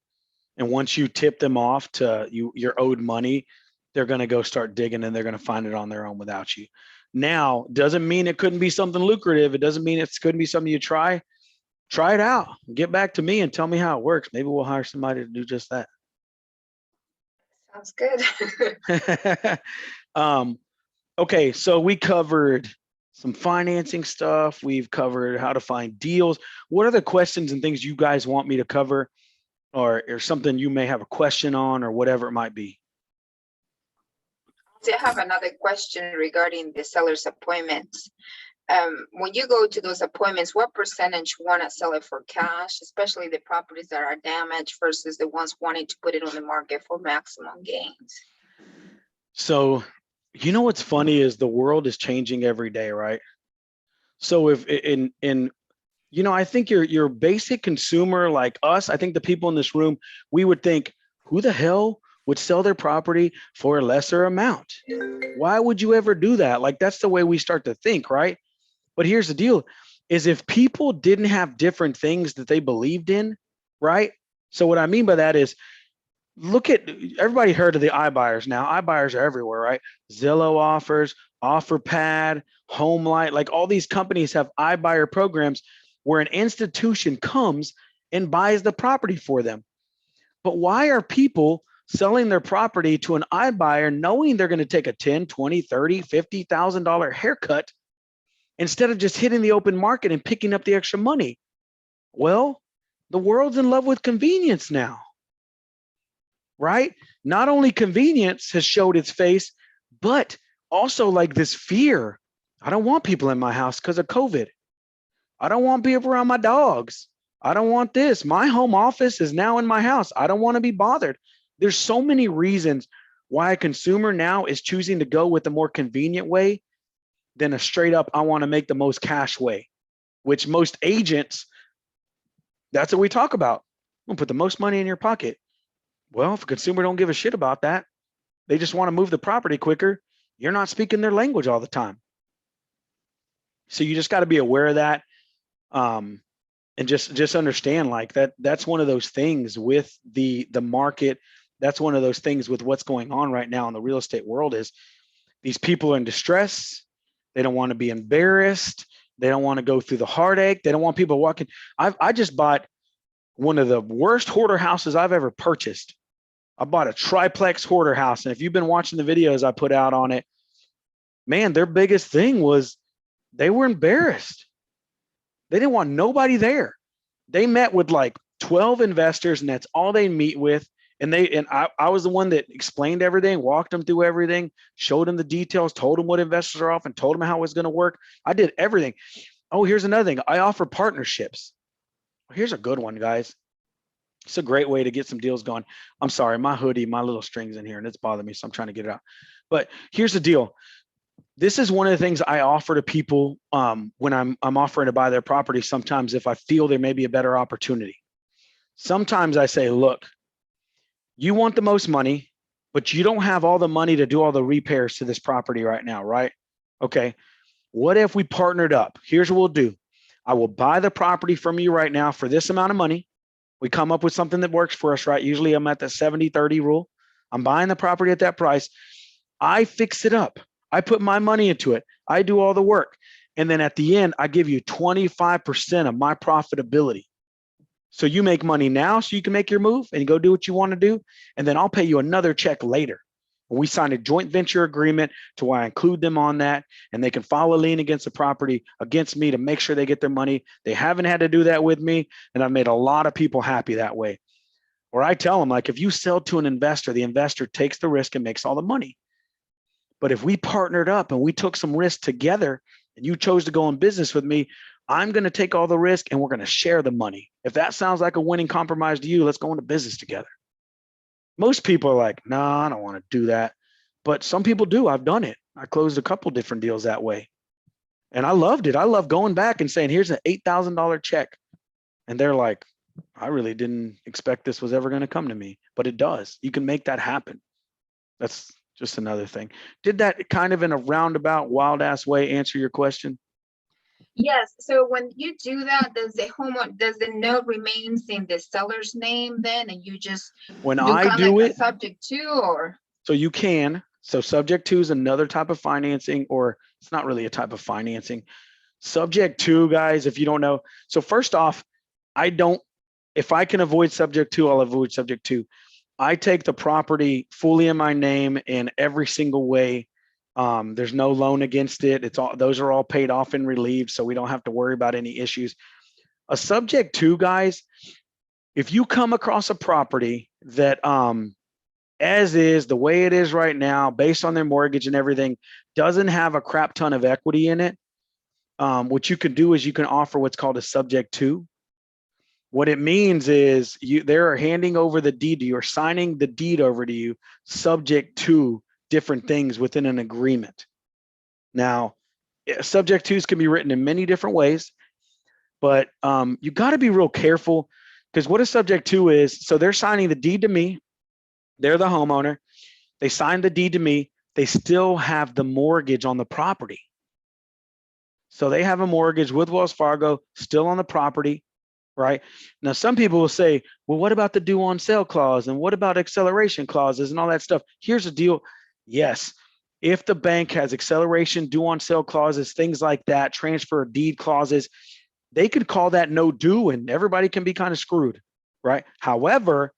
And once you tip them off to your owed money, they're going to go start digging and they're going to find it on their own without you. Now, doesn't mean it couldn't be something lucrative. It doesn't mean it couldn't be something you try. Try it out. Get back to me and tell me how it works. Maybe we'll hire somebody to do just that. Sounds good. Okay, so we covered some financing stuff. We've covered how to find deals. What are the questions and things you guys want me to cover, or something you may have a question on, or whatever it might be? I have another question regarding the seller's appointments. When you go to those appointments, what percentage want to sell it for cash, especially the properties that are damaged versus the ones wanting to put it on the market for maximum gains? So, you know what's funny is the world is changing every day, right? So if you know, I think your basic consumer like us, I think the people in this room, we would think, who the hell would sell their property for a lesser amount? Why would you ever do that? Like, that's the way we start to think, right? But here's the deal, is if people didn't have different things that they believed in, right? So what I mean by that is, look at, everybody heard of the iBuyers now. iBuyers are everywhere, right? Zillow offers, OfferPad, HomeLight, like all these companies have iBuyer programs where an institution comes and buys the property for them. But why are people selling their property to an iBuyer knowing they're going to take a $10, $20, $30, $50,000 haircut instead of just hitting the open market and picking up the extra money? Well, the world's in love with convenience now, right? Not only convenience has showed its face, but also like this fear. I don't want people in my house because of COVID. I don't want people around my dogs. I don't want this. My home office is now in my house. I don't want to be bothered. There's so many reasons why a consumer now is choosing to go with a more convenient way than a straight up, I want to make the most cash way, which most agents, that's what we talk about. I'm gonna put the most money in your pocket. Well, if a consumer don't give a shit about that, they just want to move the property quicker, you're not speaking their language all the time. So you just got to be aware of that. And just understand like that's one of those things with the market. That's one of those things with what's going on right now in the real estate world is these people are in distress. They don't want to be embarrassed. They don't want to go through the heartache. They don't want people walking. I just bought one of the worst hoarder houses I've ever purchased. I bought a triplex hoarder house. And if you've been watching the videos I put out on it, man, their biggest thing was they were embarrassed. They didn't want nobody there. They met with like 12 investors and that's all they meet with. And I was the one that explained everything, walked them through everything, showed them the details, told them what investors are off and told them how it was going to work. I did everything. Oh, here's another thing. I offer partnerships. Here's a good one, guys. It's a great way to get some deals going. I'm sorry, my hoodie, my little strings in here and it's bothering me. So I'm trying to get it out. But here's the deal. This is one of the things I offer to people when I'm offering to buy their property. Sometimes if I feel there may be a better opportunity, sometimes I say, look, you want the most money, but you don't have all the money to do all the repairs to this property right now, right? Okay. What if we partnered up? Here's what we'll do. I will buy the property from you right now for this amount of money. We come up with something that works for us, right? Usually I'm at the 70-30 rule. I'm buying the property at that price. I fix it up. I put my money into it. I do all the work. And then at the end, I give you 25% of my profitability. So you make money now so you can make your move and go do what you want to do. And then I'll pay you another check later. We signed a joint venture agreement to where I include them on that and they can file a lien against the property against me to make sure they get their money. They haven't had to do that with me. And I've made a lot of people happy that way. Or I tell them, like, if you sell to an investor, the investor takes the risk and makes all the money. But if we partnered up and we took some risk together and you chose to go in business with me, I'm going to take all the risk and we're going to share the money. If that sounds like a winning compromise to you, let's go into business together. Most people are like, no, I don't want to do that. But some people do. I've done it. I closed a couple different deals that way. And I loved it. I love going back and saying, here's an $8,000 check. And they're like, I really didn't expect this was ever going to come to me, but it does. You can make that happen. That's just another thing. Did that kind of in a roundabout, wild ass way answer your question? Yes, so when you do that, does the note remains in the seller's name then, and you just When do I kind of do like a it, subject to, or? so you can. So subject to is another type of financing, or it's not really a type of financing. Subject to, guys, if you don't know. So first off, if I can avoid subject to, I'll avoid subject to. I take the property fully in my name in every single way. There's no loan against it. Those are all paid off and relieved, so we don't have to worry about any issues. A subject to, guys, if you come across a property that as is, the way it is right now, based on their mortgage and everything, doesn't have a crap ton of equity in it, what you can do is you can offer what's called a subject to. What it means is they're handing over the deed to you, or signing the deed over to you, subject to different things within an agreement. Now, subject tos can be written in many different ways, but you got to be real careful, because what a subject to is, so they're signing the deed to me. They're the homeowner. They signed the deed to me. They still have the mortgage on the property. So they have a mortgage with Wells Fargo still on the property. Right now, some people will say, well, what about the due on sale clause? And what about acceleration clauses and all that stuff? Here's the deal. Yes, if the bank has acceleration, due on sale clauses, things like that, transfer deed clauses, they could call that no due and everybody can be kind of screwed. Right. However,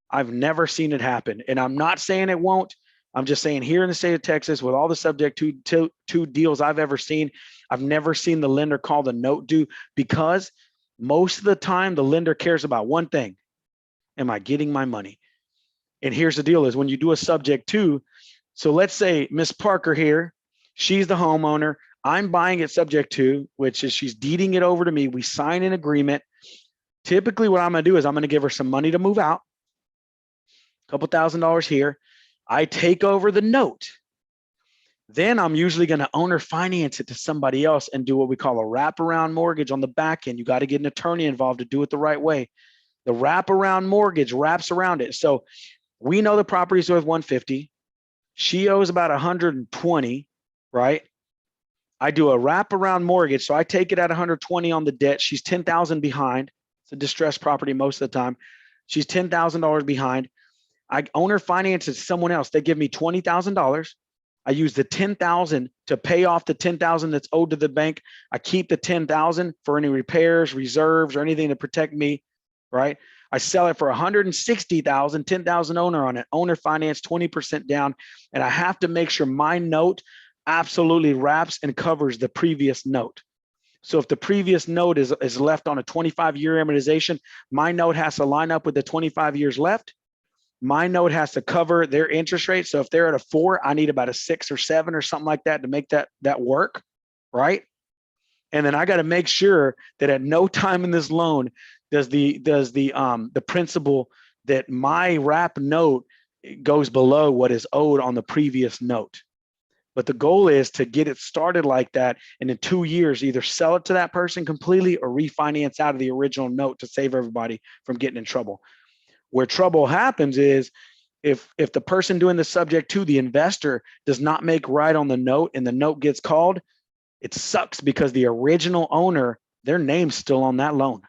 I've never seen it happen. And I'm not saying it won't. I'm just saying here in the state of Texas, with all the subject to deals I've ever seen, I've never seen the lender call the note due, because most of the time, the lender cares about one thing. Am I getting my money? And here's the deal is when you do a subject to, so let's say Miss Parker here, she's the homeowner. I'm buying it subject to, which is she's deeding it over to me. We sign an agreement. Typically what I'm going to do is I'm going to give her some money to move out, a couple $1,000s here. I take over the note. Then I'm usually going to owner finance it to somebody else and do what we call a wraparound mortgage on the back end. You got to get an attorney involved to do it the right way. The wraparound mortgage wraps around it. So we know the property's worth 150. She owes about 120, right? I do a wraparound mortgage. So I take it at 120 on the debt. She's 10,000 behind. It's a distressed property most of the time. She's $10,000 behind. I owner finance it to someone else. They give me $20,000. I use the 10,000 to pay off the 10,000 that's owed to the bank. I keep the 10,000 for any repairs, reserves, or anything to protect me, right? I sell it for 160,000, 10,000 owner on it, owner finance 20% down. And I have to make sure my note absolutely wraps and covers the previous note. So if the previous note is left on a 25-year amortization, my note has to line up with the 25 years left. My note has to cover their interest rate. So if they're at a 4, I need about a 6 or 7 or something like that to make that work, right? And then I got to make sure that at no time in this loan does the principal that my wrap note goes below what is owed on the previous note. But the goal is to get it started like that, and in 2 years, either sell it to that person completely or refinance out of the original note to save everybody from getting in trouble. Where trouble happens is if the person doing the subject to, the investor, does not make right on the note and the note gets called, it sucks because the original owner, their name's still on that loan.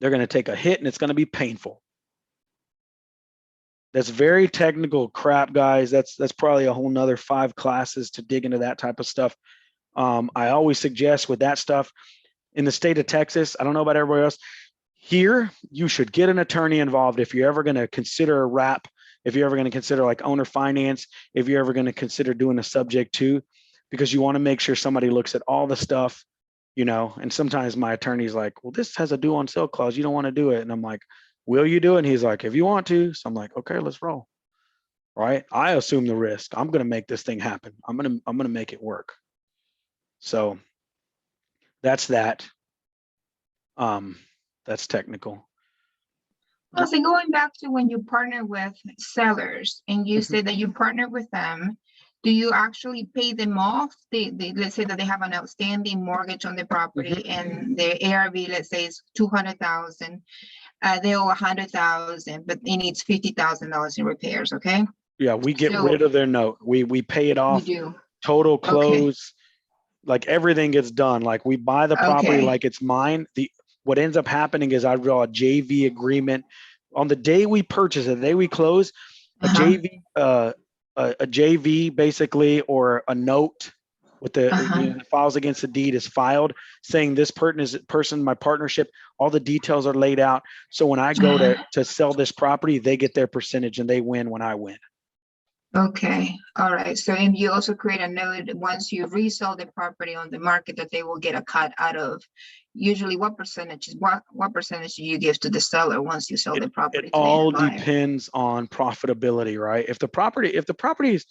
They're going to take a hit and it's going to be painful. That's very technical crap, guys. That's probably a whole nother 5 classes to dig into that type of stuff. I always suggest with that stuff in the state of Texas, I don't know about everybody else, here, you should get an attorney involved if you're ever going to consider a wrap, if you're ever going to consider like owner finance, if you're ever going to consider doing a subject to, because you want to make sure somebody looks at all the stuff, you know. And sometimes my attorney's like, well, this has a due on sale clause. You don't want to do it. And I'm like, will you do it? And he's like, if you want to. So I'm like, okay, let's roll. Right. I assume the risk. I'm going to make this thing happen. I'm going to make it work. So that's that. That's technical. So going back to when you partner with sellers and you say that you partner with them, do you actually pay them off? Let's say that they have an outstanding mortgage on the property and the ARV, let's say, is 200,000. They owe 100,000, but it needs $50,000 in repairs. Okay. Yeah, we get So- rid of their note. We pay it You off, do. total Okay. close, like everything gets done. Like we buy the property Okay. like it's mine. What ends up happening is I draw a JV agreement on the day we purchase it, the day we close, a JV, a JV basically, or a note with the the files against the deed is filed saying this person, my partnership, all the details are laid out. So when I go to sell this property, they get their percentage and they win when I win. Okay, all right. So, and you also create a note once you resell the property on the market that they will get a cut out of. Usually, what percentage do you give to the seller once you sell the property? It to the all buyer? depends on profitability, right? If the property is,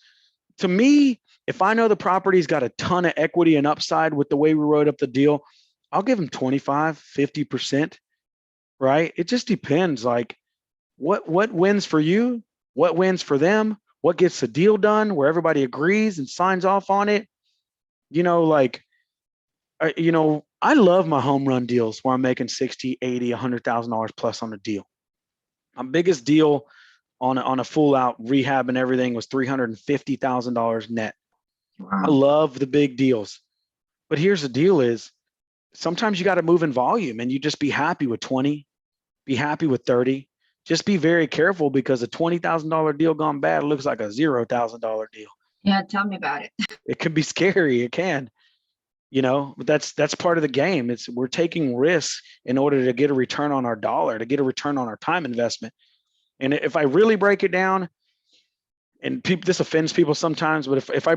to me, if I know the property's got a ton of equity and upside with the way we wrote up the deal, I'll give them 25, 50%, right? It just depends. Like what wins for you, what wins for them, what gets the deal done where everybody agrees and signs off on it. Like, I love my home run deals where I'm making 60, 80, $100,000 plus on a deal. My biggest deal on a full out rehab and everything was $350,000 net. Wow. I love the big deals, but here's the deal is sometimes you got to move in volume and you just be happy with 20, be happy with 30. Just be very careful because a $20,000 deal gone bad looks like a $0,000 deal. Yeah, tell me about it. It can be scary. It can, but that's part of the game. We're taking risks in order to get a return on our dollar, to get a return on our time investment. And if I really break it down, and this offends people sometimes, but if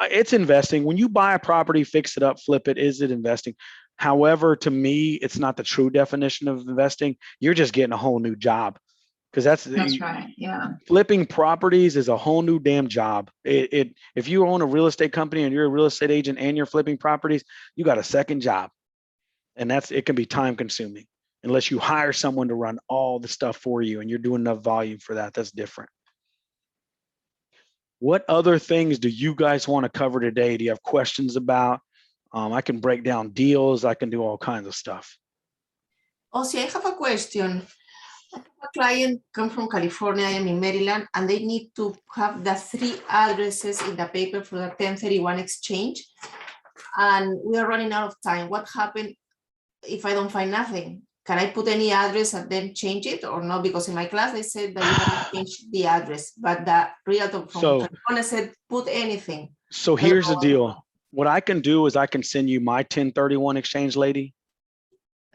it's investing. When you buy a property, fix it up, flip it, is it investing? However, to me, it's not the true definition of investing. You're just getting a whole new job. Because That's right. Yeah. Flipping properties is a whole new damn job. If you own a real estate company and you're a real estate agent and you're flipping properties, you got a second job, and it can be time consuming unless you hire someone to run all the stuff for you and you're doing enough volume for that. That's different. What other things do you guys want to cover today? Do you have questions about? I can break down deals. I can do all kinds of stuff. Ozzie, I have a question. A client come from California, I am in Maryland, and they need to have the 3 addresses in the paper for the 1031 exchange. And we are running out of time. What happens if I don't find nothing? Can I put any address and then change it or no? Because in my class, they said that you have to change the address, but the realtor from California said, put anything. So here's the deal. What I can do is I can send you my 1031 exchange lady.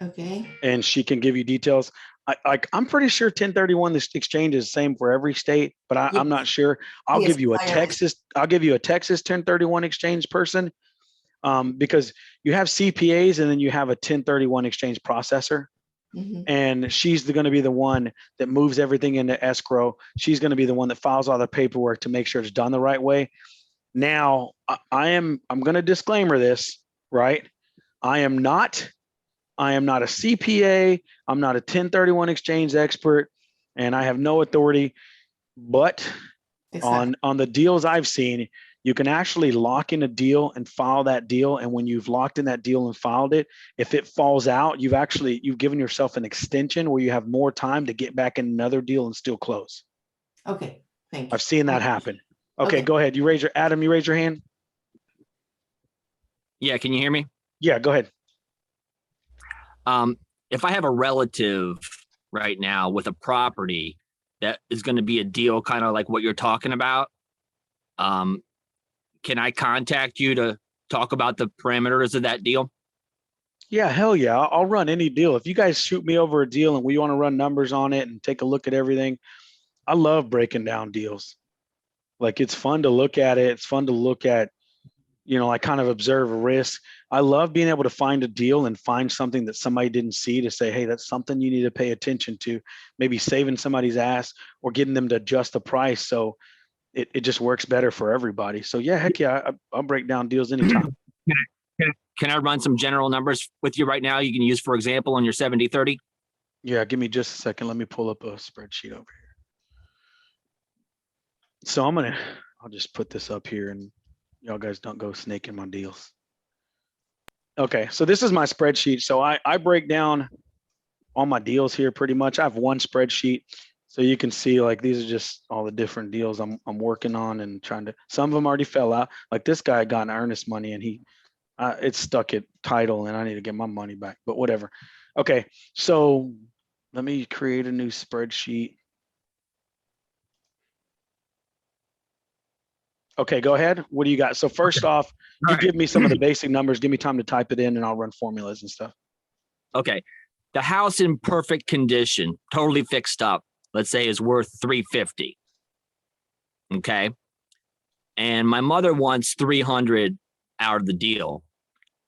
Okay. And she can give you details. I'm pretty sure 1031 this exchange is the same for every state, but I'm not sure. I'll give you a Texas 1031 exchange person, because you have CPAs and then you have a 1031 exchange processor. And she's going to be the one that moves everything into escrow. She's going to be the one that files all the paperwork to make sure it's done the right way. Now, I'm going to disclaimer this, right? I am not a CPA. I'm not a 1031 exchange expert, and I have no authority. But on the deals I've seen, you can actually lock in a deal and file that deal. And when you've locked in that deal and filed it, if it falls out, you've given yourself an extension where you have more time to get back in another deal and still close. Okay, thank you. I've seen that happen. Okay, go ahead. Adam, you raise your hand. Yeah, can you hear me? Yeah, go ahead. If I have a relative right now with a property that is going to be a deal kind of like what you're talking about, can I contact you to talk about the parameters of that deal? Yeah, hell yeah. I'll run any deal. If you guys shoot me over a deal and we want to run numbers on it and take a look at everything, I love breaking down deals. Like, it's fun to look at it. It's fun to look at, I kind of observe a risk. I love being able to find a deal and find something that somebody didn't see to say, hey, that's something you need to pay attention to, maybe saving somebody's ass or getting them to adjust the price. So it just works better for everybody. So yeah, heck yeah, I'll break down deals anytime. Can I run some general numbers with you right now you can use, for example, on your 70-30? Yeah, give me just a second. Let me pull up a spreadsheet over here. So I'm I'll just put this up here and y'all guys don't go snaking my deals. Okay, so this is my spreadsheet. So I break down all my deals here pretty much. I have one spreadsheet. So you can see like these are just all the different deals I'm working on and trying to, some of them already fell out. Like this guy got an earnest money and it's stuck at title and I need to get my money back, but whatever. Okay, so let me create a new spreadsheet. Okay, go ahead. What do you got? So first off, you give me some of the basic numbers. Give me time to type it in and I'll run formulas and stuff. Okay. The house in perfect condition, totally fixed up, let's say is worth 350. Okay. And my mother wants 300 out of the deal.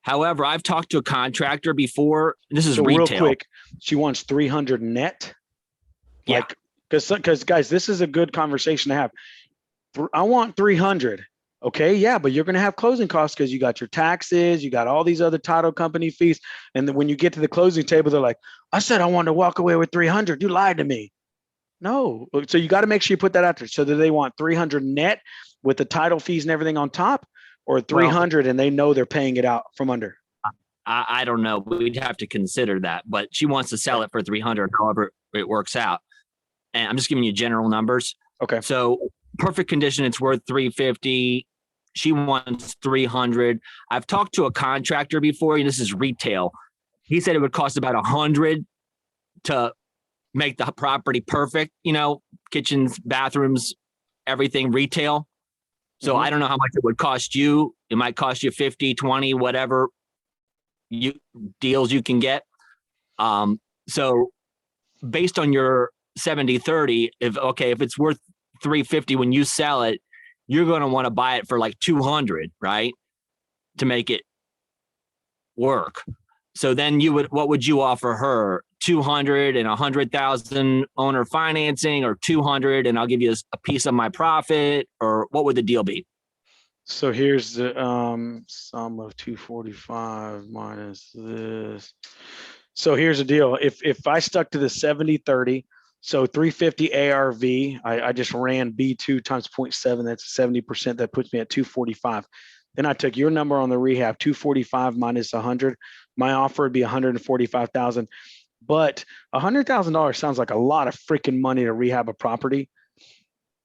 However, I've talked to a contractor before. This is So retail. real quick, she wants 300 net. Yeah. Like, because guys, this is a good conversation to have. I want 300. Okay, yeah, but you're going to have closing costs because you got your taxes, you got all these other title company fees. And then when you get to the closing table, they're like, I said I wanted to walk away with 300. You lied to me. No. So you got to make sure you put that out there. So do they want 300 net with the title fees and everything on top, or 300 and they know they're paying it out from under? I don't know. We'd have to consider that, but she wants to sell it for 300, however it works out. And I'm just giving you general numbers. Okay. So perfect condition, it's worth 350. She wants 300. I've talked to a contractor before, and this is retail. He said it would cost about 100 to make the property perfect, kitchens, bathrooms, everything retail. So I don't know how much it would cost you. It might cost you 50, 20, whatever deals you can get. So based on your 70-30, if it's worth 350 when you sell it, you're going to want to buy it for like 200, right? To make it work. So then what would you offer her? 200 and 100,000 owner financing, or 200 and I'll give you a piece of my profit, or what would the deal be? So here's the sum of 245 minus this. So here's the deal. If I stuck to the 70-30, so 350 ARV, I just ran B2 times 0.7, that's 70%, that puts me at 245. Then I took your number on the rehab, 245 minus 100. My offer would be 145,000. But $100,000 sounds like a lot of freaking money to rehab a property.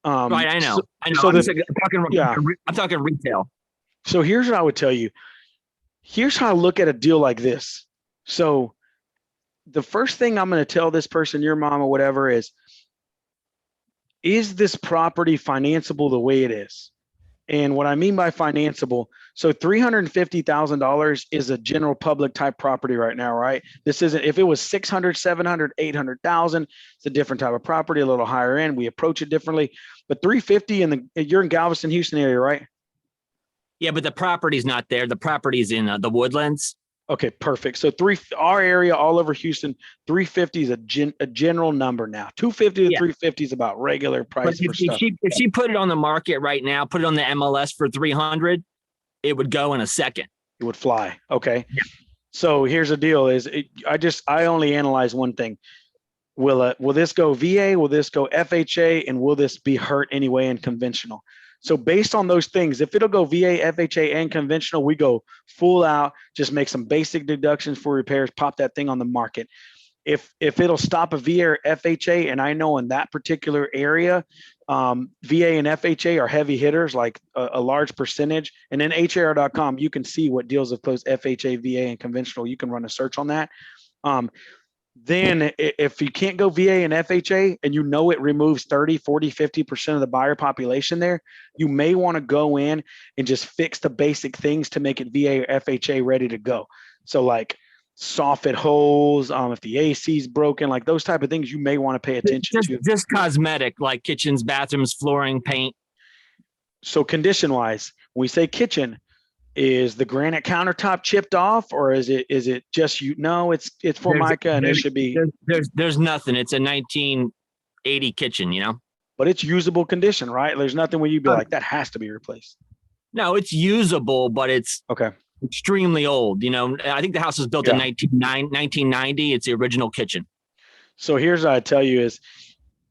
Right, I know. So I'm talking retail. So here's what I would tell you. Here's how I look at a deal like this. So the first thing I'm going to tell this person, your mom or whatever, is this property financeable the way it is? And what I mean by financeable, so $350,000 is a general public type property right now, right? This isn't, if it was 600, 700, 800,000, it's a different type of property, a little higher end. We approach it differently. But 350, you're in Galveston, Houston area, right? Yeah, but the property's not there. The property's in the Woodlands. Okay, perfect. So our area all over Houston, 350 is a general number now. 250 to 350 is about regular price for stuff. If she put it on the market right now, put it on the MLS for 300, it would go in a second. It would fly. Okay. Yeah. So here's the deal: I only analyze one thing. Will this go VA? Will this go FHA? And will this be hurt anyway in conventional? So based on those things, if it'll go VA, FHA, and conventional, we go full out, just make some basic deductions for repairs, pop that thing on the market. If it'll stop a VA or FHA, and I know in that particular area, VA and FHA are heavy hitters, like a large percentage. And then HAR.com, you can see what deals have closed FHA, VA, and conventional. You can run a search on that. Then if you can't go VA and FHA and it removes 30, 40, 50% of the buyer population there, you may want to go in and just fix the basic things to make it VA or FHA ready to go. So like soffit holes, if the AC is broken, like those type of things you may want to pay attention to. Just cosmetic, like kitchens, bathrooms, flooring, paint. So condition wise, when we say kitchen, is the granite countertop chipped off, or is it just it's Formica and it should be there's nothing. It's a 1980 kitchen, but it's usable condition, right? There's nothing where you'd be like that has to be replaced. No, it's usable, but it's okay. Extremely old. I think the house was built in 1990. It's the original kitchen. So here's what I tell you is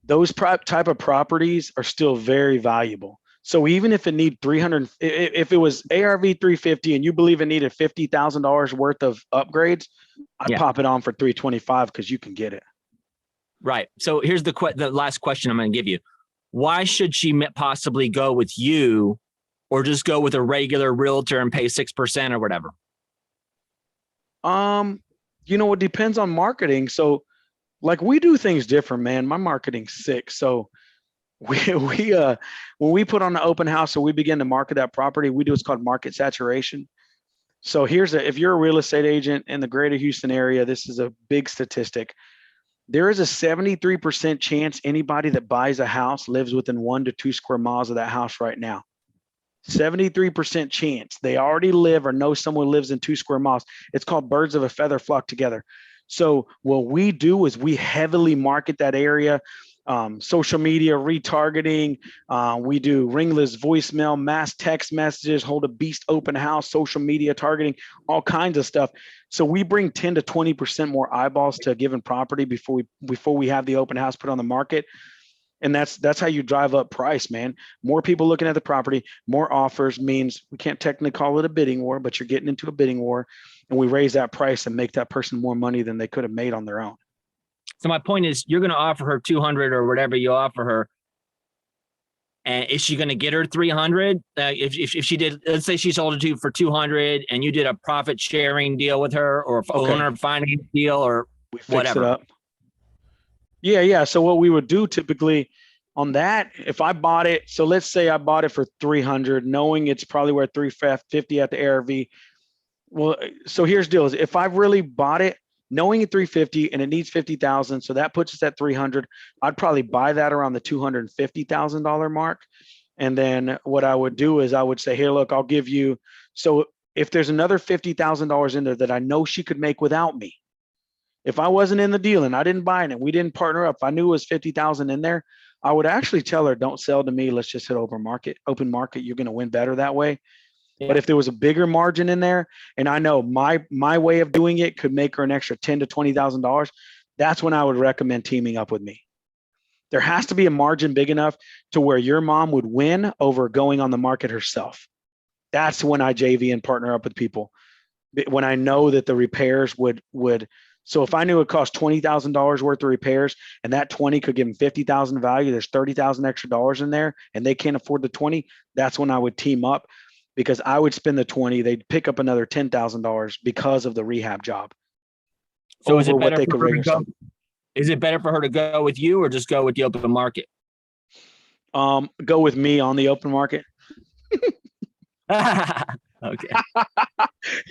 those type of properties are still very valuable. So even if it need 300, if it was ARV 350 and you believe it needed $50,000 worth of upgrades, I'd Yeah. pop it on for 325 because you can get it. Right. So here's the last question I'm going to give you. Why should she possibly go with you or just go with a regular realtor and pay 6% or whatever? You know, it depends on marketing. So like we do things different, man. My marketing's sick. So we when we put on the open house and we begin to market that property, we do what's called market saturation. So if you're a real estate agent in the greater Houston area, this is a big statistic. There is a 73% chance anybody that buys a house lives within 1 to 2 square miles of that house right now. 73% chance they already live or know someone lives in 2 square miles. It's called birds of a feather flock together. So what we do is we heavily market that area. Social media retargeting. We do ringless voicemail, mass text messages, hold a beast open house, social media targeting, all kinds of stuff. So we bring 10 to 20% more eyeballs to a given property before we have the open house put on the market. And that's how you drive up price, man. More people looking at the property, more offers means we can't technically call it a bidding war, but you're getting into a bidding war, and we raise that price and make that person more money than they could have made on their own. So my point is, you're going to offer her 200 or whatever you offer her. And is she going to get her 300? If she did, let's say she sold it to you for 200 and you did a profit sharing deal with her or owner finance deal or We fix whatever. it up. Yeah. So what we would do typically on that, if I bought it, so let's say I bought it for 300, knowing it's probably worth 350 at the ARV. Well, so here's the deal: is if I've really bought it, knowing it's 350 and it needs 50,000, so that puts us at 300. I'd probably buy that around the $250,000 mark. And then what I would do is I would say, here, look, I'll give you. So if there's another $50,000 in there that I know she could make without me, if I wasn't in the deal and I didn't buy it and we didn't partner up, if I knew it was 50,000 in there, I would actually tell her, don't sell to me. Let's just hit open market. You're going to win better that way. Yeah. But if there was a bigger margin in there, and I know my way of doing it could make her an extra $10,000 to $20,000, that's when I would recommend teaming up with me. There has to be a margin big enough to where your mom would win over going on the market herself. That's when I JV and partner up with people. When I know that the repairs would. So if I knew it cost $20,000 worth of repairs and that 20 could give them 50,000 value, there's 30,000 extra dollars in there and they can't afford the 20. That's when I would team up. Because I would spend the 20, they'd pick up another $10,000 because of the rehab job. So is it better for her to go with you or just go with the open market? Go with me on the open market. Okay.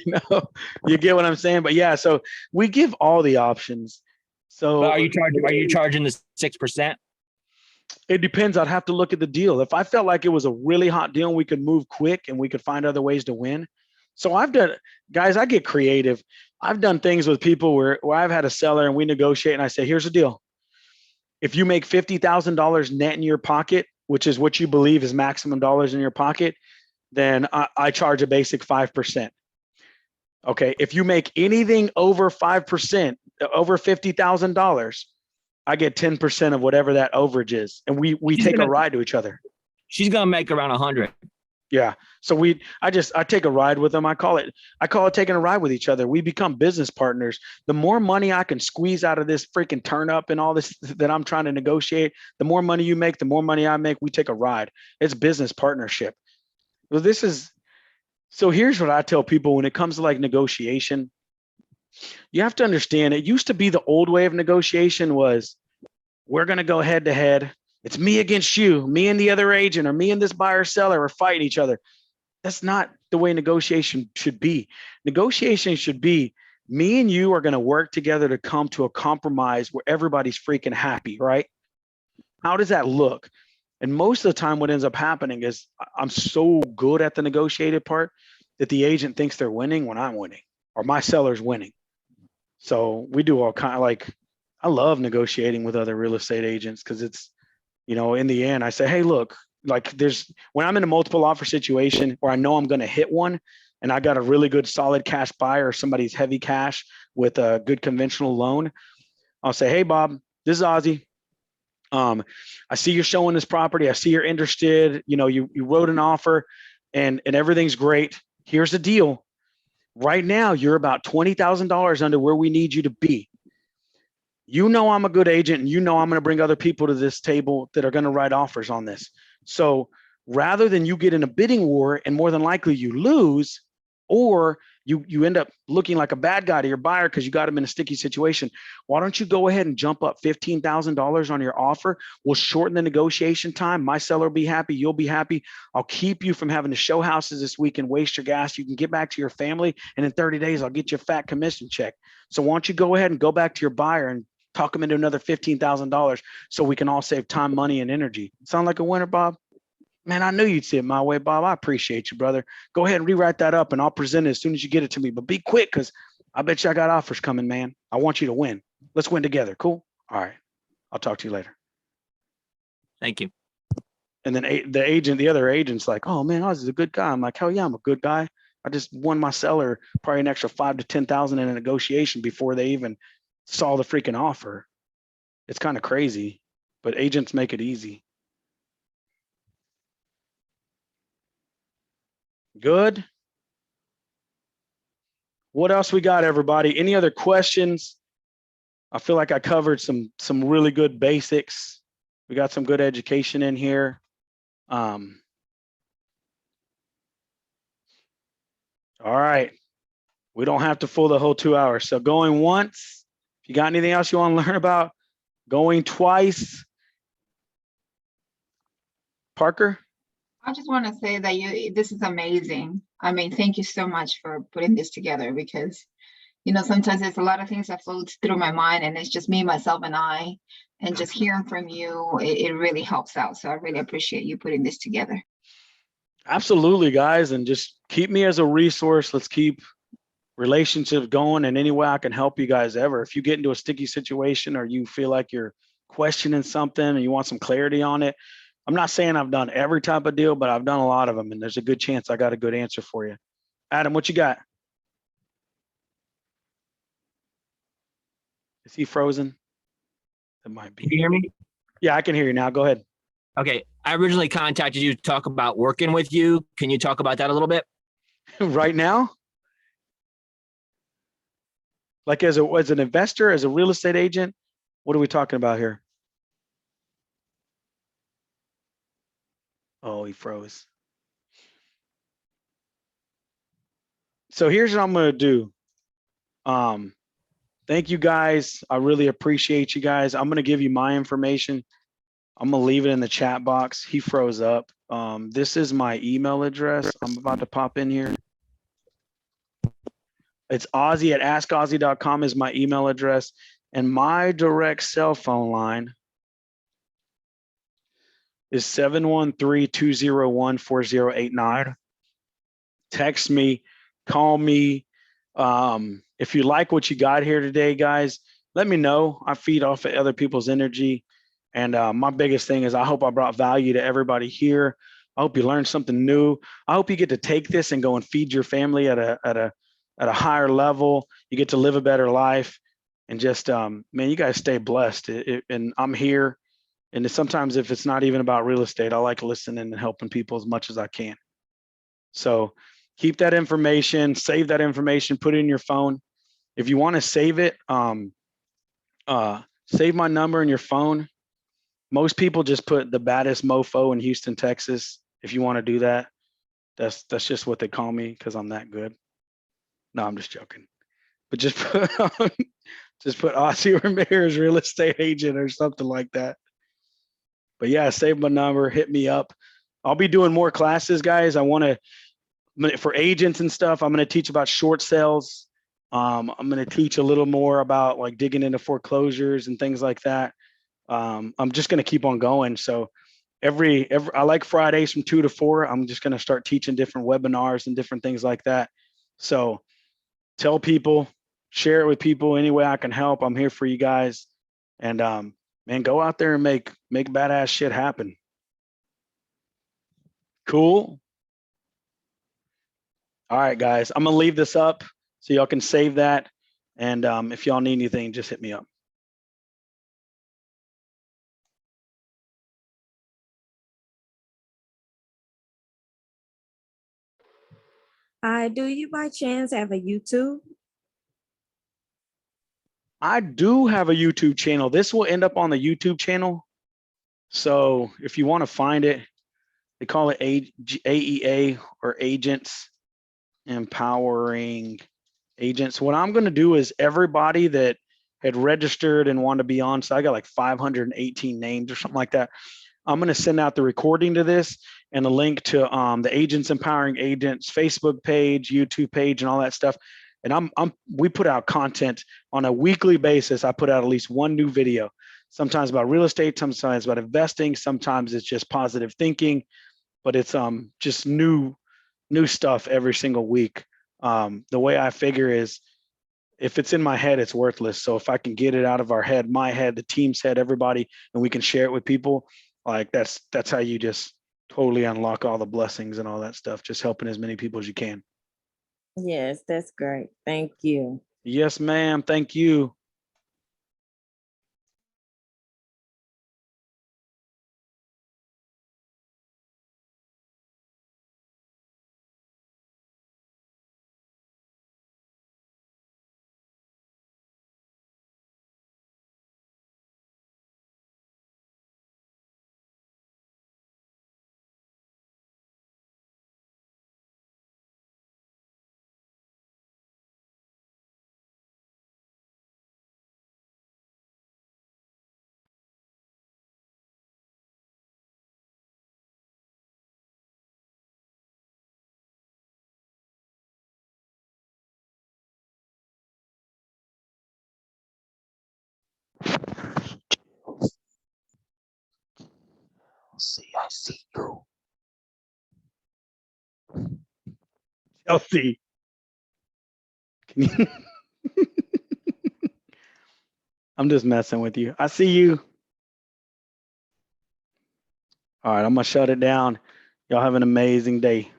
No, you get what I'm saying? But yeah, so we give all the options. So but are you charging the 6%? It depends. I'd have to look at the deal. If I felt like it was a really hot deal and we could move quick and we could find other ways to win. So I get creative. I've done things with people where I've had a seller and we negotiate and I say, here's the deal. If you make $50,000 net in your pocket, which is what you believe is maximum dollars in your pocket, then I charge a basic 5%. Okay. If you make anything over 5%, over $50,000, I get 10% of whatever that overage is. And we take a ride to each other. She's going to make around 100. Yeah. So I take a ride with them. I call it taking a ride with each other. We become business partners. The more money I can squeeze out of this freaking turn up and all this that I'm trying to negotiate, the more money you make, the more money I make, we take a ride. It's business partnership. Well, so here's what I tell people when it comes to like negotiation. You have to understand, it used to be the old way of negotiation was we're going to go head to head. It's me against you, me and the other agent, or me and this buyer seller are fighting each other. That's not the way negotiation should be. Negotiation should be me and you are going to work together to come to a compromise where everybody's freaking happy, right? How does that look? And most of the time what ends up happening is I'm so good at the negotiated part that the agent thinks they're winning when I'm winning or my seller's winning. So we do all kind of like, I love negotiating with other real estate agents because it's, in the end, I say, hey, look, like when I'm in a multiple offer situation where I know I'm going to hit one and I got a really good solid cash buyer or somebody's heavy cash with a good conventional loan, I'll say, hey, Bob, this is Ozzie. I see you're showing this property. I see you're interested. You know, you wrote an offer and everything's great. Here's the deal. Right now, you're about $20,000 under where we need you to be. You know I'm a good agent, and you know I'm going to bring other people to this table that are going to write offers on this. So rather than you get in a bidding war and more than likely you lose, or you end up looking like a bad guy to your buyer because you got him in a sticky situation, why don't you go ahead and jump up $15,000 on your offer? We'll shorten the negotiation time. My seller will be happy. You'll be happy. I'll keep you from having to show houses this week and waste your gas. You can get back to your family, and in 30 days, I'll get you a fat commission check. So why don't you go ahead and go back to your buyer and talk them into another $15,000 so we can all save time, money, and energy. Sound like a winner, Bob? Man, I knew you'd see it my way, Bob. I appreciate you, brother. Go ahead and rewrite that up, and I'll present it as soon as you get it to me. But be quick, because I bet you I got offers coming, man. I want you to win. Let's win together. Cool? All right. I'll talk to you later. Thank you. And then the other agent's like, oh, man, Ozzy's a good guy. I'm like, hell yeah, I'm a good guy. I just won my seller probably an extra $5,000 to $10,000 in a negotiation before they even saw the freaking offer. It's kind of crazy, but agents make it easy. Good. What else we got, everybody? Any other questions? I feel like I covered some really good basics. We got some good education in here. All right. We don't have to fill the whole 2 hours. So going once, if you got anything else you want to learn about, going twice. Parker? I just want to say that this is amazing. I mean, thank you so much for putting this together, because, you know, sometimes there's a lot of things that floats through my mind, and it's just me, myself, and I, and just hearing from you, it really helps out. So I really appreciate you putting this together. Absolutely, guys. And just keep me as a resource. Let's keep relationships going in any way I can help you guys ever. If you get into a sticky situation or you feel like you're questioning something and you want some clarity on it, I'm not saying I've done every type of deal, but I've done a lot of them, and there's a good chance I got a good answer for you. Adam, what you got? Is he frozen? It might be. Can you hear me? Yeah, I can hear you now. Go ahead. Okay. I originally contacted you to talk about working with you. Can you talk about that a little bit? Right now? Like as an investor, as a real estate agent? What are we talking about here? Oh, he froze. So here's what I'm going to do. Thank you guys. I really appreciate you guys. I'm going to give you my information. I'm going to leave it in the chat box. He froze up. This is my email address. I'm about to pop in here. It's Ozzie at askozzie.com is my email address. And my direct cell phone line is 713-201-4089. Text me, call me. If you like what you got here today, guys, let me know. I feed off of other people's energy. And my biggest thing is I hope I brought value to everybody here. I hope you learned something new. I hope you get to take this and go and feed your family at a higher level. You get to live a better life. And just, man, you guys stay blessed. And I'm here. And sometimes if it's not even about real estate, I like listening and helping people as much as I can. So keep that information, save that information, put it in your phone. If you want to save it, save my number in your phone. Most people just put the baddest mofo in Houston, Texas. If you want to do that, that's just what they call me because I'm that good. No, I'm just joking. But just put Ozzie Ramirez real estate agent or something like that. But yeah, save my number, hit me up. I'll be doing more classes, guys. For agents and stuff, I'm going to teach about short sales. I'm going to teach a little more about like digging into foreclosures and things like that. I'm just going to keep on going. So every I like Fridays from 2 to 4. I'm just going to start teaching different webinars and different things like that. So tell people, share it with people any way I can help. I'm here for you guys. And man, go out there and make badass shit happen. Cool. All right, guys, I'm gonna leave this up so y'all can save that. And if y'all need anything, just hit me up. Hi, do you by chance have a YouTube? I do have a YouTube channel. This will end up on the YouTube channel. So if you want to find it, they call it AEA, or Agents Empowering Agents. What I'm going to do is everybody that had registered and wanted to be on, so I got like 518 names or something like that. I'm going to send out the recording to this and a link to the Agents Empowering Agents Facebook page, YouTube page, and all that stuff. And we put out content on a weekly basis. I put out at least one new video, sometimes about real estate, sometimes about investing, sometimes it's just positive thinking, but it's just new stuff every single week. The way I figure is, if it's in my head, it's worthless. So if I can get it out of our head, my head, the team's head, everybody, and we can share it with people, like that's how you just totally unlock all the blessings and all that stuff, just helping as many people as you can. Yes, that's great. Thank you. Yes, ma'am. Thank you. See, I see you. Chelsea. I'm just messing with you. I see you. All right, I'm gonna shut it down. Y'all have an amazing day.